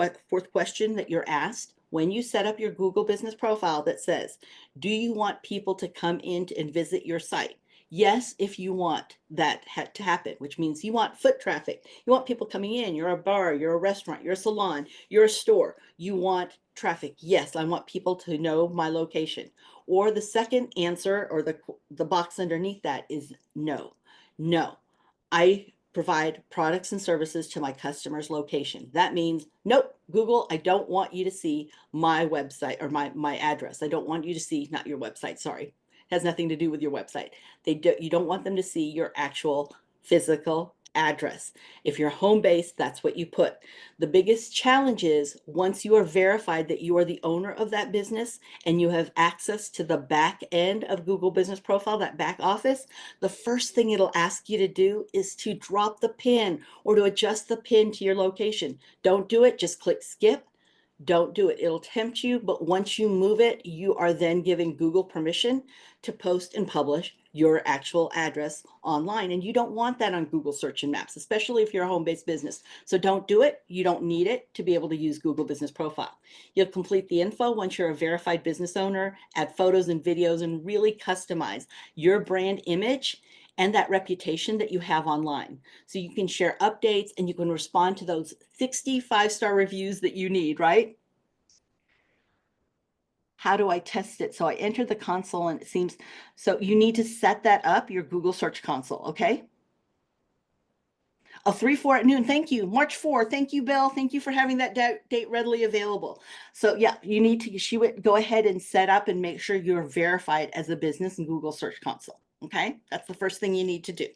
question that you're asked when you set up your Google Business Profile that says, do you want people to come in and visit your site? Yes, if you want that to happen, which means you want foot traffic. You want people coming in. You're a bar, you're a restaurant, you're a salon, you're a store. You want traffic. Yes, I want people to know my location. Or the second answer, or the box underneath that, is no. No, I provide products and services to my customer's location. That means, nope, Google, I don't want you to see my website or my address. I don't want you to see, not your website, sorry. It has nothing to do with your website. You don't want them to see your actual physical address. If you're home-based, that's what you put. The biggest challenge is once you are verified that you are the owner of that business and you have access to the back end of Google Business Profile, that back office, the first thing it'll ask you to do is to drop the pin or to adjust the pin to your location. Don't do it, just click skip. Don't do it. It'll tempt you, but once you move it, you are then giving Google permission to post and publish your actual address online. And you don't want that on Google Search and Maps, especially if you're a home-based business. So don't do it. You don't need it to be able to use Google Business Profile. You'll complete the info once you're a verified business owner, add photos and videos, and really customize your brand image and that reputation that you have online. So you can share updates and you can respond to those 60 5-star reviews that you need, right? How do I test it? So I enter the console and it seems, so you need to set that up, your Google Search Console, okay? Oh, 3/4 at noon. Thank you. March 4. Thank you, Bill. Thank you for having that date readily available. So yeah, you need to, she would go ahead and set up and make sure you're verified as a business in Google Search Console. Okay, that's the first thing you need to do.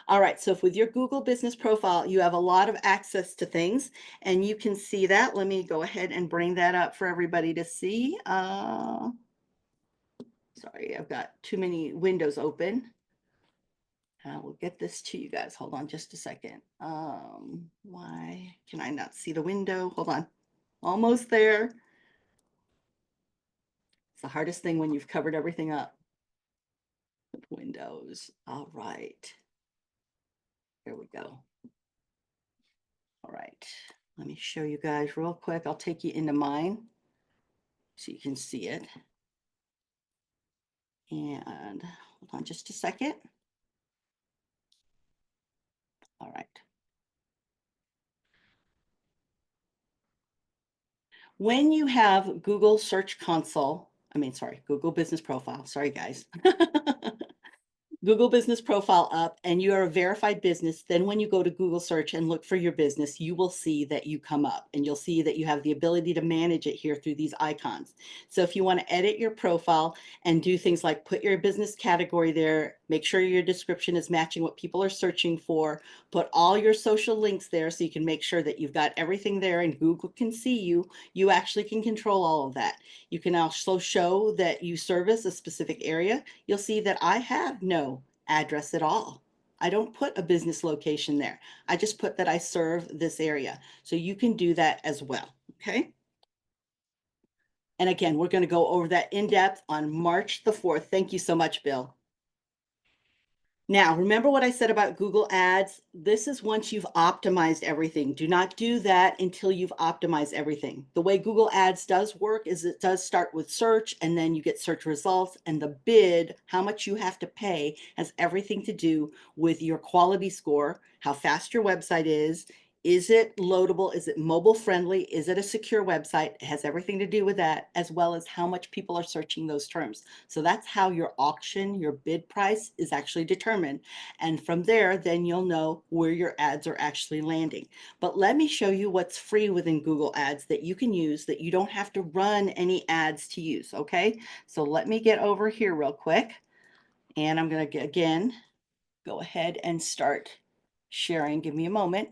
All right, so if with your Google Business Profile, you have a lot of access to things and you can see that. Let me go ahead and bring that up for everybody to see. Sorry, I've got too many windows open. We'll get this to you guys. Hold on just a second. Why can I not see the window? Hold on. Almost there. It's the hardest thing when you've covered everything up with windows. All right. There we go. All right. Let me show you guys real quick. I'll take you into mine so you can see it. And hold on just a second. All right. When you have Google Search Console, Google Business Profile, sorry guys. Google Business Profile up and you are a verified business, then when you go to Google search and look for your business, you will see that you come up and you'll see that you have the ability to manage it here through these icons. So if you want to edit your profile and do things like put your business category there, make sure your description is matching what people are searching for, put all your social links there so you can make sure that you've got everything there and Google can see you. You actually can control all of that. You can also show that you service a specific area. You'll see that I have no address at all. I don't put a business location there. I just put that I serve this area. So you can do that as well, okay? And again, we're going to go over that in depth on March the 4th. Thank you so much, Bill. Now, remember what I said about Google Ads? This is once you've optimized everything. Do not do that until you've optimized everything. The way Google Ads does work is it does start with search and then you get search results, and the bid, how much you have to pay, has everything to do with your quality score, how fast your website is it loadable? Is it mobile friendly? Is it a secure website? It has everything to do with that, as well as how much people are searching those terms. So that's how your auction, your bid price is actually determined. And from there, then you'll know where your ads are actually landing. But let me show you what's free within Google Ads that you can use that you don't have to run any ads to use, okay? So let me get over here real quick. And I'm going to, again, go ahead and start sharing. Give me a moment.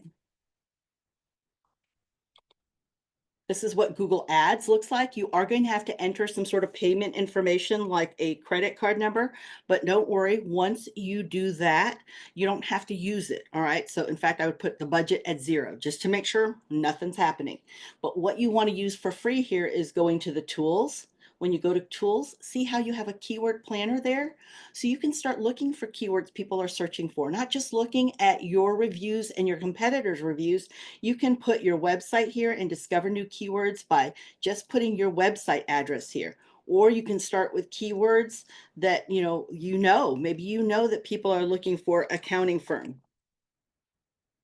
This is what Google Ads looks like. You are going to have to enter some sort of payment information like a credit card number, but don't worry, once you do that, you don't have to use it, all right? So in fact, I would put the budget at 0 just to make sure nothing's happening. But what you want to use for free here is going to the tools. When you go to tools, see how you have a keyword planner there? So you can start looking for keywords people are searching for, not just looking at your reviews and your competitors' reviews. You can put your website here and discover new keywords by just putting your website address here. Or you can start with keywords that maybe you know that people are looking for accounting firm,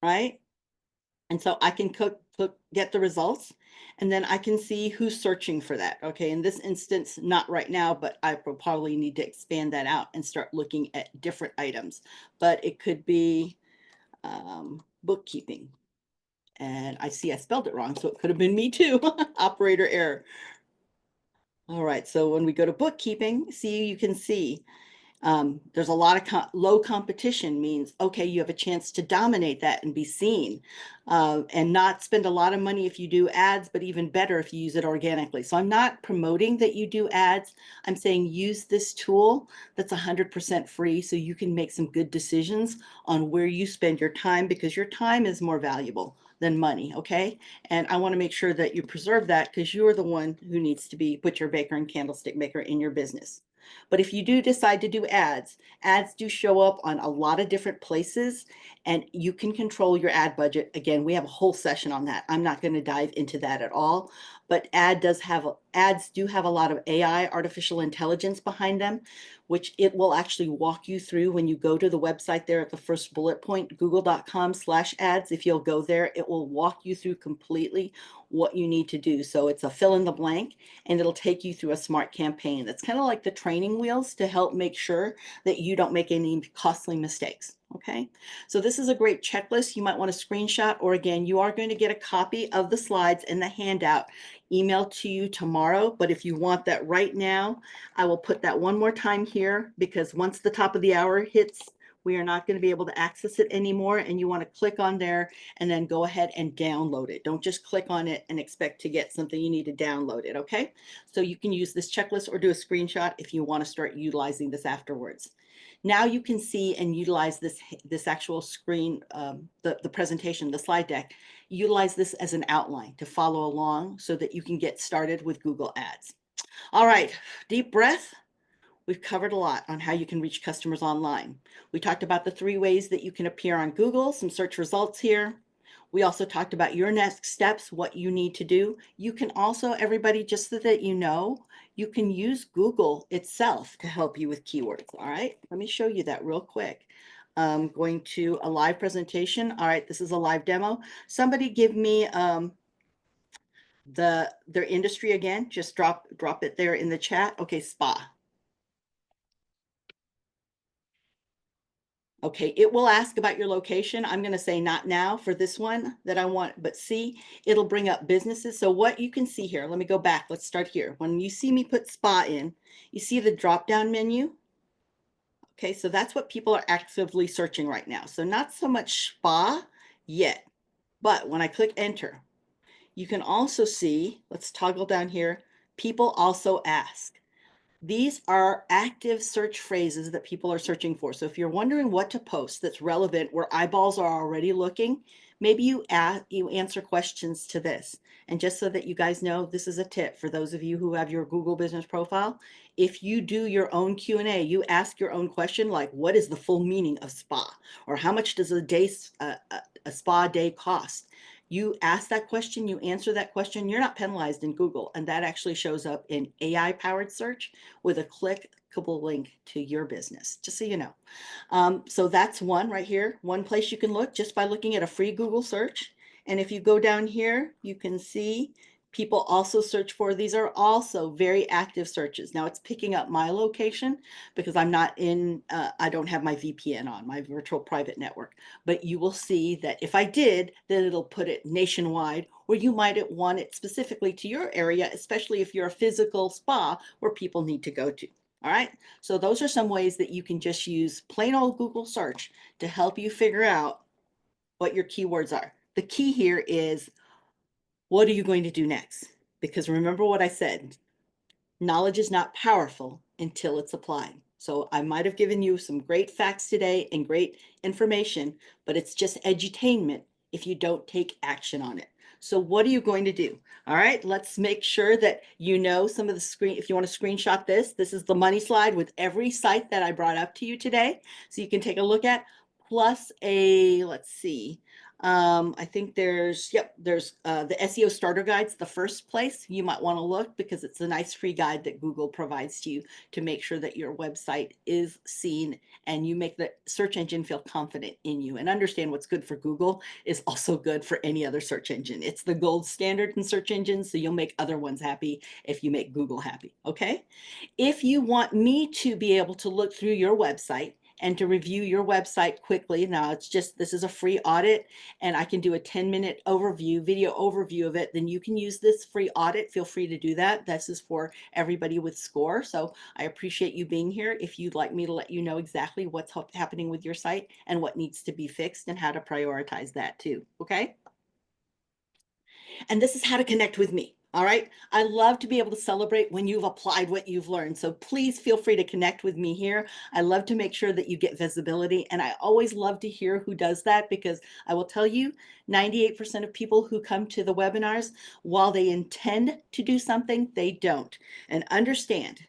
right? And so I can get the results, and then I can see who's searching for that. Okay, in this instance, not right now, but I will probably need to expand that out and start looking at different items. But it could be bookkeeping. And I see I spelled it wrong, so it could have been me too. Operator error. All right, so when we go to bookkeeping, you can see there's a lot of low competition means, okay, you have a chance to dominate that and be seen and not spend a lot of money if you do ads, but even better if you use it organically. So I'm not promoting that you do ads. I'm saying use this tool that's 100% free so you can make some good decisions on where you spend your time, because your time is more valuable than money, okay? And I want to make sure that you preserve that because you're the one who needs to be butcher, baker, and candlestick maker in your business. But if you do decide to do ads, ads do show up on a lot of different places and you can control your ad budget. Again, we have a whole session on that. I'm not going to dive into that at all, but ads do have a lot of AI, artificial intelligence behind them, which it will actually walk you through when you go to the website there at the first bullet point, google.com/ads. If you'll go there, it will walk you through completely what you need to do. So it's a fill in the blank and it'll take you through a smart campaign. That's kind of like the training wheels to help make sure that you don't make any costly mistakes. Okay, so this is a great checklist you might want to screenshot, or again, you are going to get a copy of the slides and the handout emailed to you tomorrow. But if you want that right now, I will put that one more time here, because once the top of the hour hits, we are not going to be able to access it anymore. And you want to click on there and then go ahead and download it. Don't just click on it and expect to get something. You need to download it. Okay. So you can use this checklist or do a screenshot if you want to start utilizing this afterwards. Now you can see and utilize this actual screen, the presentation, the slide deck. Utilize this as an outline to follow along so that you can get started with Google Ads. All right, deep breath. We've covered a lot on how you can reach customers online. We talked about the 3 ways that you can appear on Google, some search results here. We also talked about your next steps, what you need to do. You can also, everybody, just so that you know, you can use Google itself to help you with keywords. All right, let me show you that real quick. Going to a live presentation. All right, this is a live demo. Somebody give me their industry again. Just drop it there in the chat. Okay, spa. Okay, it will ask about your location. I'm going to say not now for this one that I want, but see, it'll bring up businesses. So what you can see here, let me go back. Let's start here. When you see me put spa in, you see the drop-down menu. Okay, so that's what people are actively searching right now. So not so much spa yet, but when I click enter, you can also see, let's toggle down here, people also ask. These are active search phrases that people are searching for. So if you're wondering what to post that's relevant, where eyeballs are already looking, maybe you answer questions to this. And just so that you guys know, this is a tip for those of you who have your Google business profile. If you do your own Q&A, you ask your own question like, what is the full meaning of spa? Or how much does a spa day cost? You ask that question, you answer that question, you're not penalized in Google. And that actually shows up in AI-powered search with a clickable link to your business, just so you know. So that's one right here, one place you can look just by looking at a free Google search. And if you go down here, you can see people also search for, these are also very active searches. Now it's picking up my location because I'm not in, I don't have my VPN on, my virtual private network. But you will see that if I did, then it'll put it nationwide, or you might want it specifically to your area, especially if you're a physical spa where people need to go to. All right, so those are some ways that you can just use plain old Google search to help you figure out what your keywords are. The key here is, what are you going to do next? Because remember what I said, knowledge is not powerful until it's applied. So I might have given you some great facts today and great information, but it's just edutainment if you don't take action on it. So what are you going to do? All right, let's make sure that you know some of the screen. If you want to screenshot this, this is the money slide with every site that I brought up to you today. So you can take a look at, plus a, let's see, I think there's the SEO starter guides, the first place you might want to look, because it's a nice free guide that Google provides to you to make sure that your website is seen and you make the search engine feel confident in you. And understand what's good for Google is also good for any other search engine. It's the gold standard in search engines, so you'll make other ones happy if you make Google happy, okay? If you want me to be able to look through your website and to review your website quickly, now it's just, this is a free audit and I can do a 10-minute overview, video overview of it, then you can use this free audit. Feel free to do that. This is for everybody with SCORE. So I appreciate you being here. If you'd like me to let you know exactly what's happening with your site and what needs to be fixed and how to prioritize that too, okay? And this is how to connect with me. All right. I love to be able to celebrate when you've applied what you've learned. So please feel free to connect with me here. I love to make sure that you get visibility. And I always love to hear who does that, because I will tell you, 98% of people who come to the webinars, while they intend to do something, they don't. And understand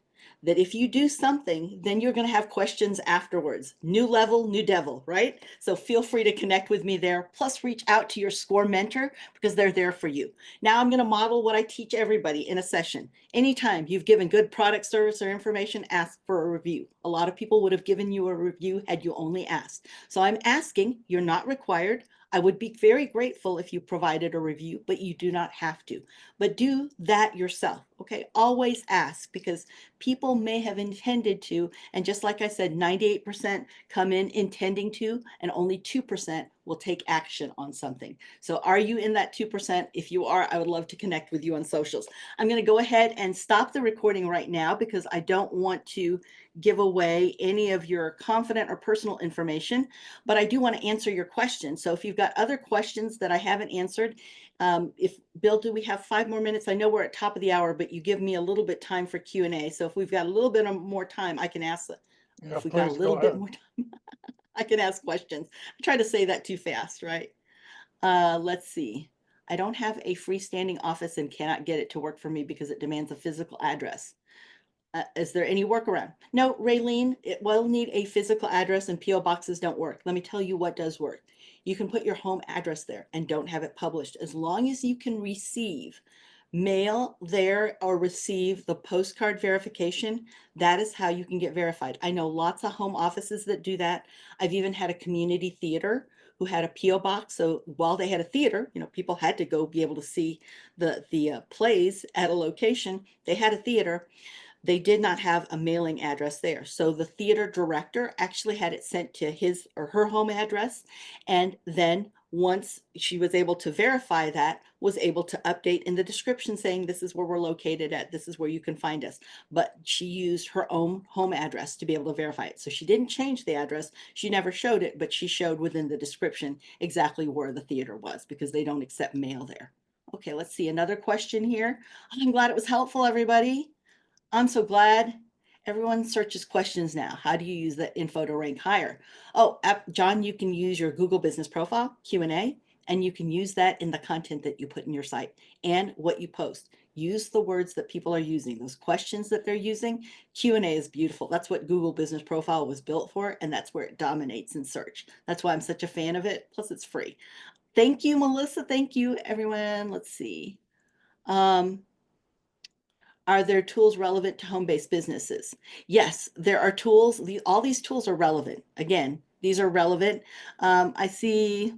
that if you do something, then you're going to have questions afterwards. New level, new devil, right? So feel free to connect with me there. Plus reach out to your SCORE mentor, because they're there for you. Now I'm going to model what I teach everybody in a session. Anytime you've given good product, service, or information, ask for a review. A lot of people would have given you a review had you only asked. So I'm asking, you're not required. I would be very grateful if you provided a review, but you do not have to. But do that yourself. Okay, always ask, because people may have intended to, and just like I said, 98% come in intending to, and only 2% will take action on something. So are you in that 2%? If you are, I would love to connect with you on socials. I'm going to go ahead and stop the recording right now because I don't want to give away any of your confident or personal information, but I do want to answer your questions. So if you've got other questions that I haven't answered, if Bill, do we have 5 more minutes? I know we're at top of the hour, but you give me a little bit time for Q&A. So if we've got a little bit more time, I can ask. Yeah, If we got a please go little bit ahead. more time, I can ask questions. I try to say that too fast, right? Let's see. I don't have a freestanding office and cannot get it to work for me because it demands a physical address. Is there any workaround? No, Raylene, it will need a physical address, and PO boxes don't work. Let me tell you what does work. You can put your home address there and don't have it published. As long as you can receive mail there or receive the postcard verification, that is how you can get verified. I know lots of home offices that do that. I've even had a community theater who had a PO box. So while they had a theater, people had to go be able to see the plays at a location. They had a theater. They did not have a mailing address there. So the theater director actually had it sent to his or her home address. And then once she was able to verify that, was able to update in the description saying, this is where we're located at, this is where you can find us. But she used her own home address to be able to verify it. So she didn't change the address. She never showed it, but she showed within the description exactly where the theater was, because they don't accept mail there. Okay, let's see another question here. I'm glad it was helpful, everybody. I'm so glad everyone searches questions now. How do you use the info to rank higher? Oh, John, you can use your Google Business Profile, Q&A, and you can use that in the content that you put in your site and what you post. Use the words that people are using, those questions that they're using. Q&A is beautiful. That's what Google Business Profile was built for, and that's where it dominates in search. That's why I'm such a fan of it. Plus, it's free. Thank you, Melissa. Thank you, everyone. Let's see. Are there tools relevant to home-based businesses? Yes, there are tools. All these tools are relevant. Again, these are relevant. I see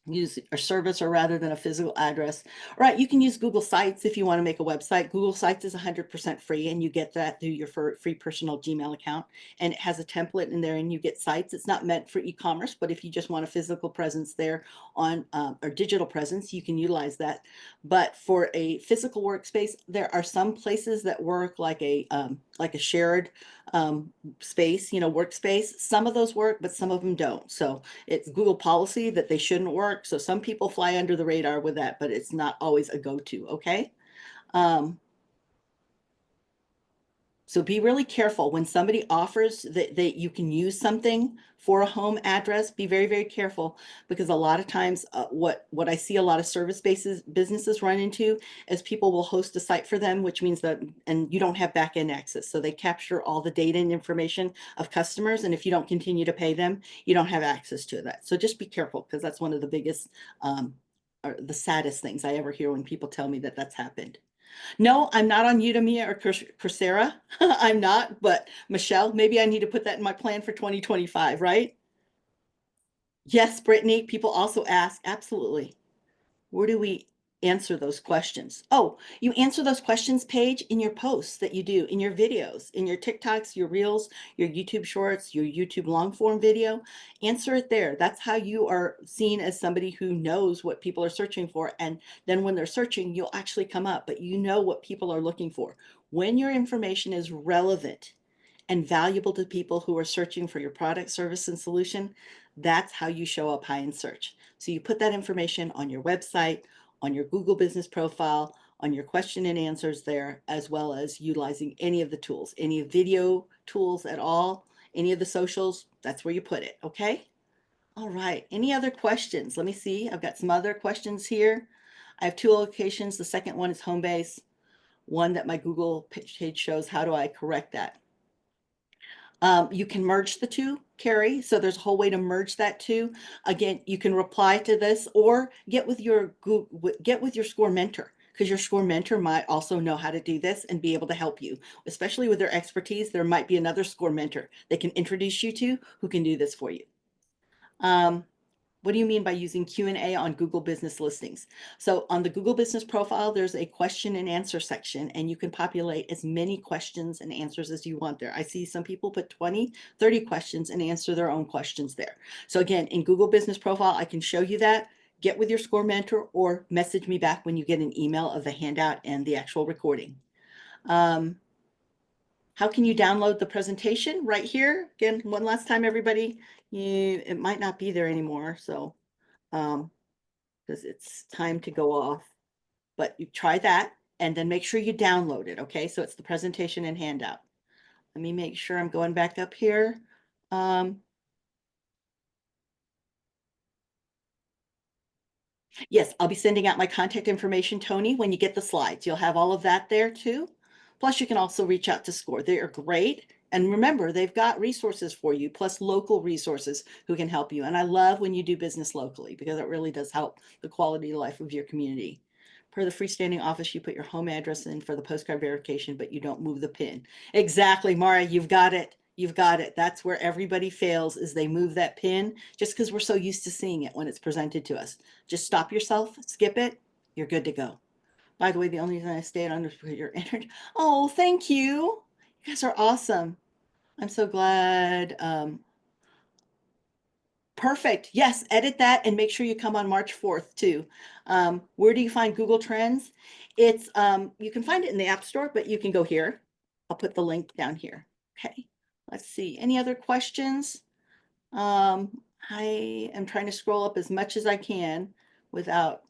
use a service or rather than a physical address. All right, you can use Google Sites if you want to make a website. Google Sites is 100% free, and you get that through your free personal Gmail account. And it has a template in there, and you get sites. It's not meant for e-commerce, but if you just want a physical presence there on or digital presence, you can utilize that. But for a physical workspace, there are some places that work like a shared space, workspace. Some of those work, but some of them don't. So it's Google policy that they shouldn't work. So some people fly under the radar with that, but it's not always a go-to. Okay. Um, so be really careful when somebody offers that you can use something for a home address. Be very, very careful, because a lot of times what I see a lot of service businesses run into is people will host a site for them, which means that, and you don't have back end access. So they capture all the data and information of customers. And if you don't continue to pay them, you don't have access to that. So just be careful, because that's one of the biggest or the saddest things I ever hear when people tell me that that's happened. No, I'm not on Udemy or Coursera. I'm not, but Michelle, maybe I need to put that in my plan for 2025, right? Yes, Brittany, people also ask, absolutely. Where do we answer those questions? Oh, you answer those questions page in your posts that you do, in your videos, in your TikToks, your Reels, your YouTube Shorts, your YouTube long form video. Answer it there. That's how you are seen as somebody who knows what people are searching for. And then when they're searching, you'll actually come up, but you know what people are looking for. When your information is relevant and valuable to people who are searching for your product, service, and solution, that's how you show up high in search. So you put that information on your website, on your Google business profile, on your question and answers there, as well as utilizing any of the tools, any video tools at all, any of the socials, that's where you put it, okay? All right, any other questions? Let me see, I've got some other questions here. I have 2 locations. The second one is Homebase, one that my Google page shows. How do I correct that? You can merge the two, Carrie. So there's a whole way to merge that too. Again, you can reply to this or get with your Score mentor, because your Score mentor might also know how to do this and be able to help you, especially with their expertise. There might be another Score mentor they can introduce you to who can do this for you. What do you mean by using Q&A on Google Business listings? So on the Google Business profile, there's a question and answer section, and you can populate as many questions and answers as you want there. I see some people put 20, 30 questions and answer their own questions there. So again, in Google Business profile, I can show you that. Get with your SCORE mentor or message me back when you get an email of the handout and the actual recording. How can you download the presentation? Right here. Again, one last time, everybody. It might not be there anymore, so because it's time to go off. But you try that and then make sure you download it, okay? So it's the presentation and handout. Let me make sure I'm going back up here. Yes, I'll be sending out my contact information, Tony, when you get the slides. You'll have all of that there too. Plus, you can also reach out to SCORE. They are great. And remember, they've got resources for you, plus local resources who can help you. And I love when you do business locally because it really does help the quality of life of your community. Per the freestanding office, you put your home address in for the postcard verification, but you don't move the PIN. Exactly, Mara, you've got it. You've got it. That's where everybody fails is they move that PIN just because we're so used to seeing it when it's presented to us. Just stop yourself, skip it, you're good to go. By the way, the only reason I stayed on is because you're entered. Oh, thank you. You guys are awesome. I'm so glad. Perfect. Yes, edit that and make sure you come on March 4th too. Where do you find Google Trends? It's you can find it in the App Store, but you can go here. I'll put the link down here. Okay. Let's see. Any other questions? I am trying to scroll up as much as I can without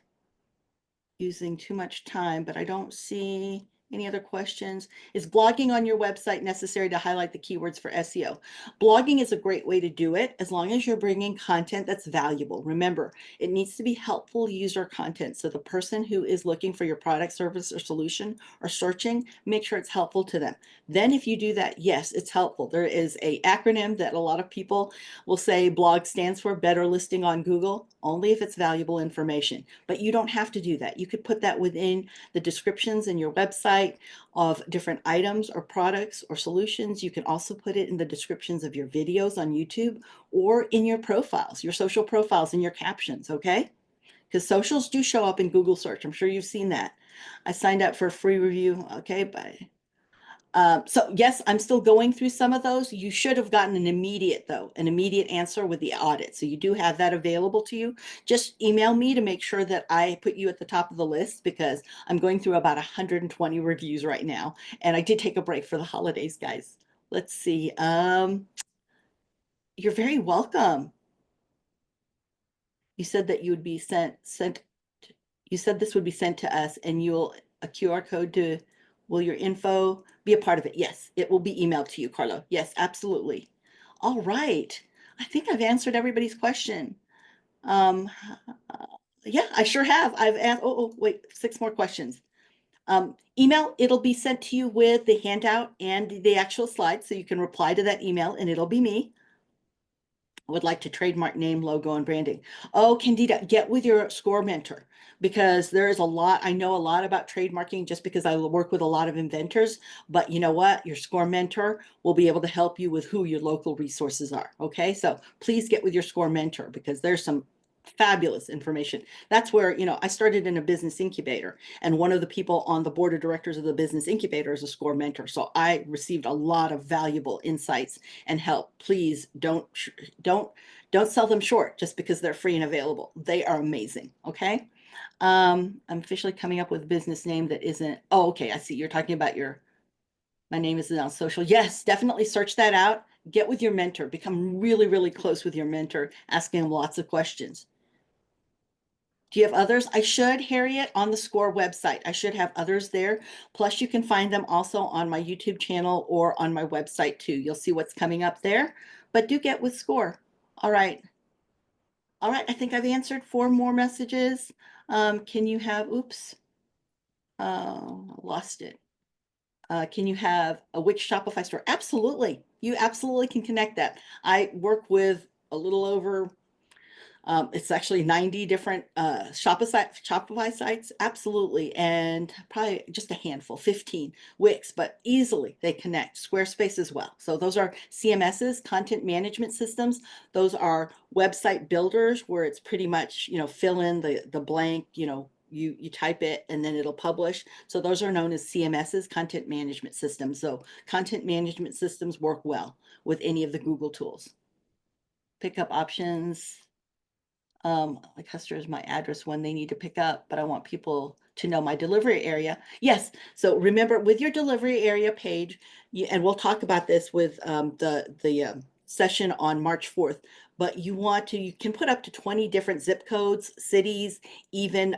using too much time, but I don't see any other questions. Is blogging on your website necessary to highlight the keywords for SEO? Blogging is a great way to do it as long as you're bringing content that's valuable. Remember, it needs to be helpful user content. So the person who is looking for your product, service, or solution or searching, make sure it's helpful to them. Then if you do that, yes, it's helpful. There is a acronym that a lot of people will say blog stands for Better Listing on Google, only if it's valuable information. But you don't have to do that. You could put that within the descriptions in your website of different items or products or solutions. You can also put it in the descriptions of your videos on YouTube or in your profiles, your social profiles and your captions, okay? Because socials do show up in Google search. I'm sure you've seen that. I signed up for a free review. Okay, bye. So yes, I'm still going through some of those. You should have gotten an immediate answer with the audit. So you do have that available to you. Just email me to make sure that I put you at the top of the list because I'm going through about 120 reviews right now. And I did take a break for the holidays, guys. Let's see. You're very welcome. You said that you would be you said this would be sent to us and you'll a QR code to, will your info be a part of it? Yes, it will be emailed to you, Carlo. Yes, absolutely. All right. I think I've answered everybody's question. Um, yeah, I sure have. I've asked, wait, 6 more questions. Email, it'll be sent to you with the handout and the actual slides. So you can reply to that email and it'll be me. Would like to trademark name, logo, and branding. Oh, Candida, get with your SCORE mentor because there is a lot. I know a lot about trademarking just because I work with a lot of inventors, but you know what? Your SCORE mentor will be able to help you with who your local resources are. Okay, so please get with your SCORE mentor because there's some fabulous information. That's where, I started in a business incubator and one of the people on the board of directors of the business incubator is a SCORE mentor. So I received a lot of valuable insights and help. Please don't sell them short just because they're free and available. They are amazing. Okay. I'm officially coming up with a business name that isn't, oh, okay. I see you're talking about my name is on social. Yes, definitely search that out. Get with your mentor, become really, really close with your mentor, asking them lots of questions. Do you have others? I should, Harriet, on the SCORE website. I should have others there. Plus, you can find them also on my YouTube channel or on my website too. You'll see what's coming up there. But do get with SCORE. All right. All right. I think I've answered 4 more messages. Can you have, oops, lost it. Can you have a Wix Shopify store? Absolutely. You absolutely can connect that. I work with a little over It's actually 90 different Shopify sites, absolutely, and probably just a handful, 15 Wix, but easily they connect. Squarespace as well. So those are CMSs, content management systems. Those are website builders where it's pretty much, fill in the blank, you type it and then it'll publish. So those are known as CMSs, content management systems. So content management systems work well with any of the Google tools. Pickup options. The customer is my address when they need to pick up, but I want people to know my delivery area. Yes. So remember with your delivery area page, and we'll talk about this with the session on March 4th, but you can put up to 20 different zip codes, cities, even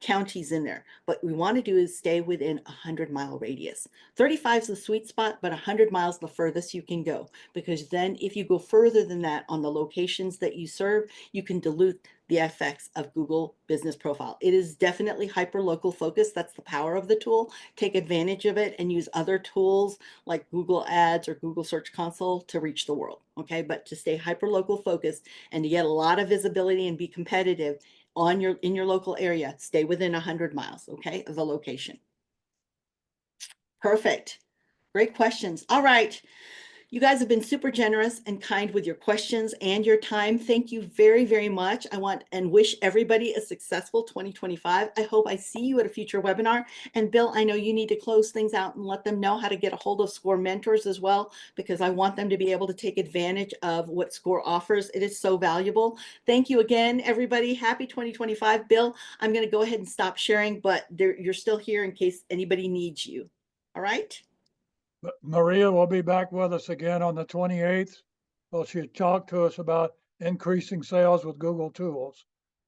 counties in there. What we want to do is stay within a 100-mile radius. 35 is the sweet spot, but 100 miles the furthest you can go, because then if you go further than that on the locations that you serve, you can dilute the effects of Google Business Profile. It is definitely hyper-local focused. That's the power of the tool. Take advantage of it and use other tools like Google Ads or Google Search Console to reach the world. Okay, but to stay hyper-local focused and to get a lot of visibility and be competitive in your local area, stay within 100 miles, okay, of the location. Perfect. Great questions. All right. You guys have been super generous and kind with your questions and your time. Thank you very, very much. I want and wish everybody a successful 2025. I hope I see you at a future webinar. And Bill, I know you need to close things out and let them know how to get a hold of SCORE mentors as well, because I want them to be able to take advantage of what SCORE offers. It is so valuable. Thank you again, everybody. Happy 2025. Bill, I'm going to go ahead and stop sharing, but you're still here in case anybody needs you. All right. Maria will be back with us again on the 28th. Well, she'll talk to us about increasing sales with Google Tools.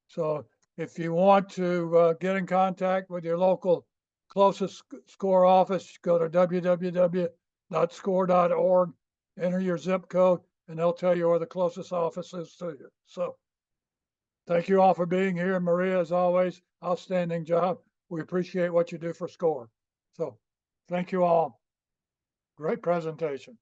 So if you want to get in contact with your local closest SCORE office, go to www.score.org, enter your zip code, and they'll tell you where the closest office is to you. So thank you all for being here. Maria, as always, outstanding job. We appreciate what you do for SCORE. So thank you all. Great presentation.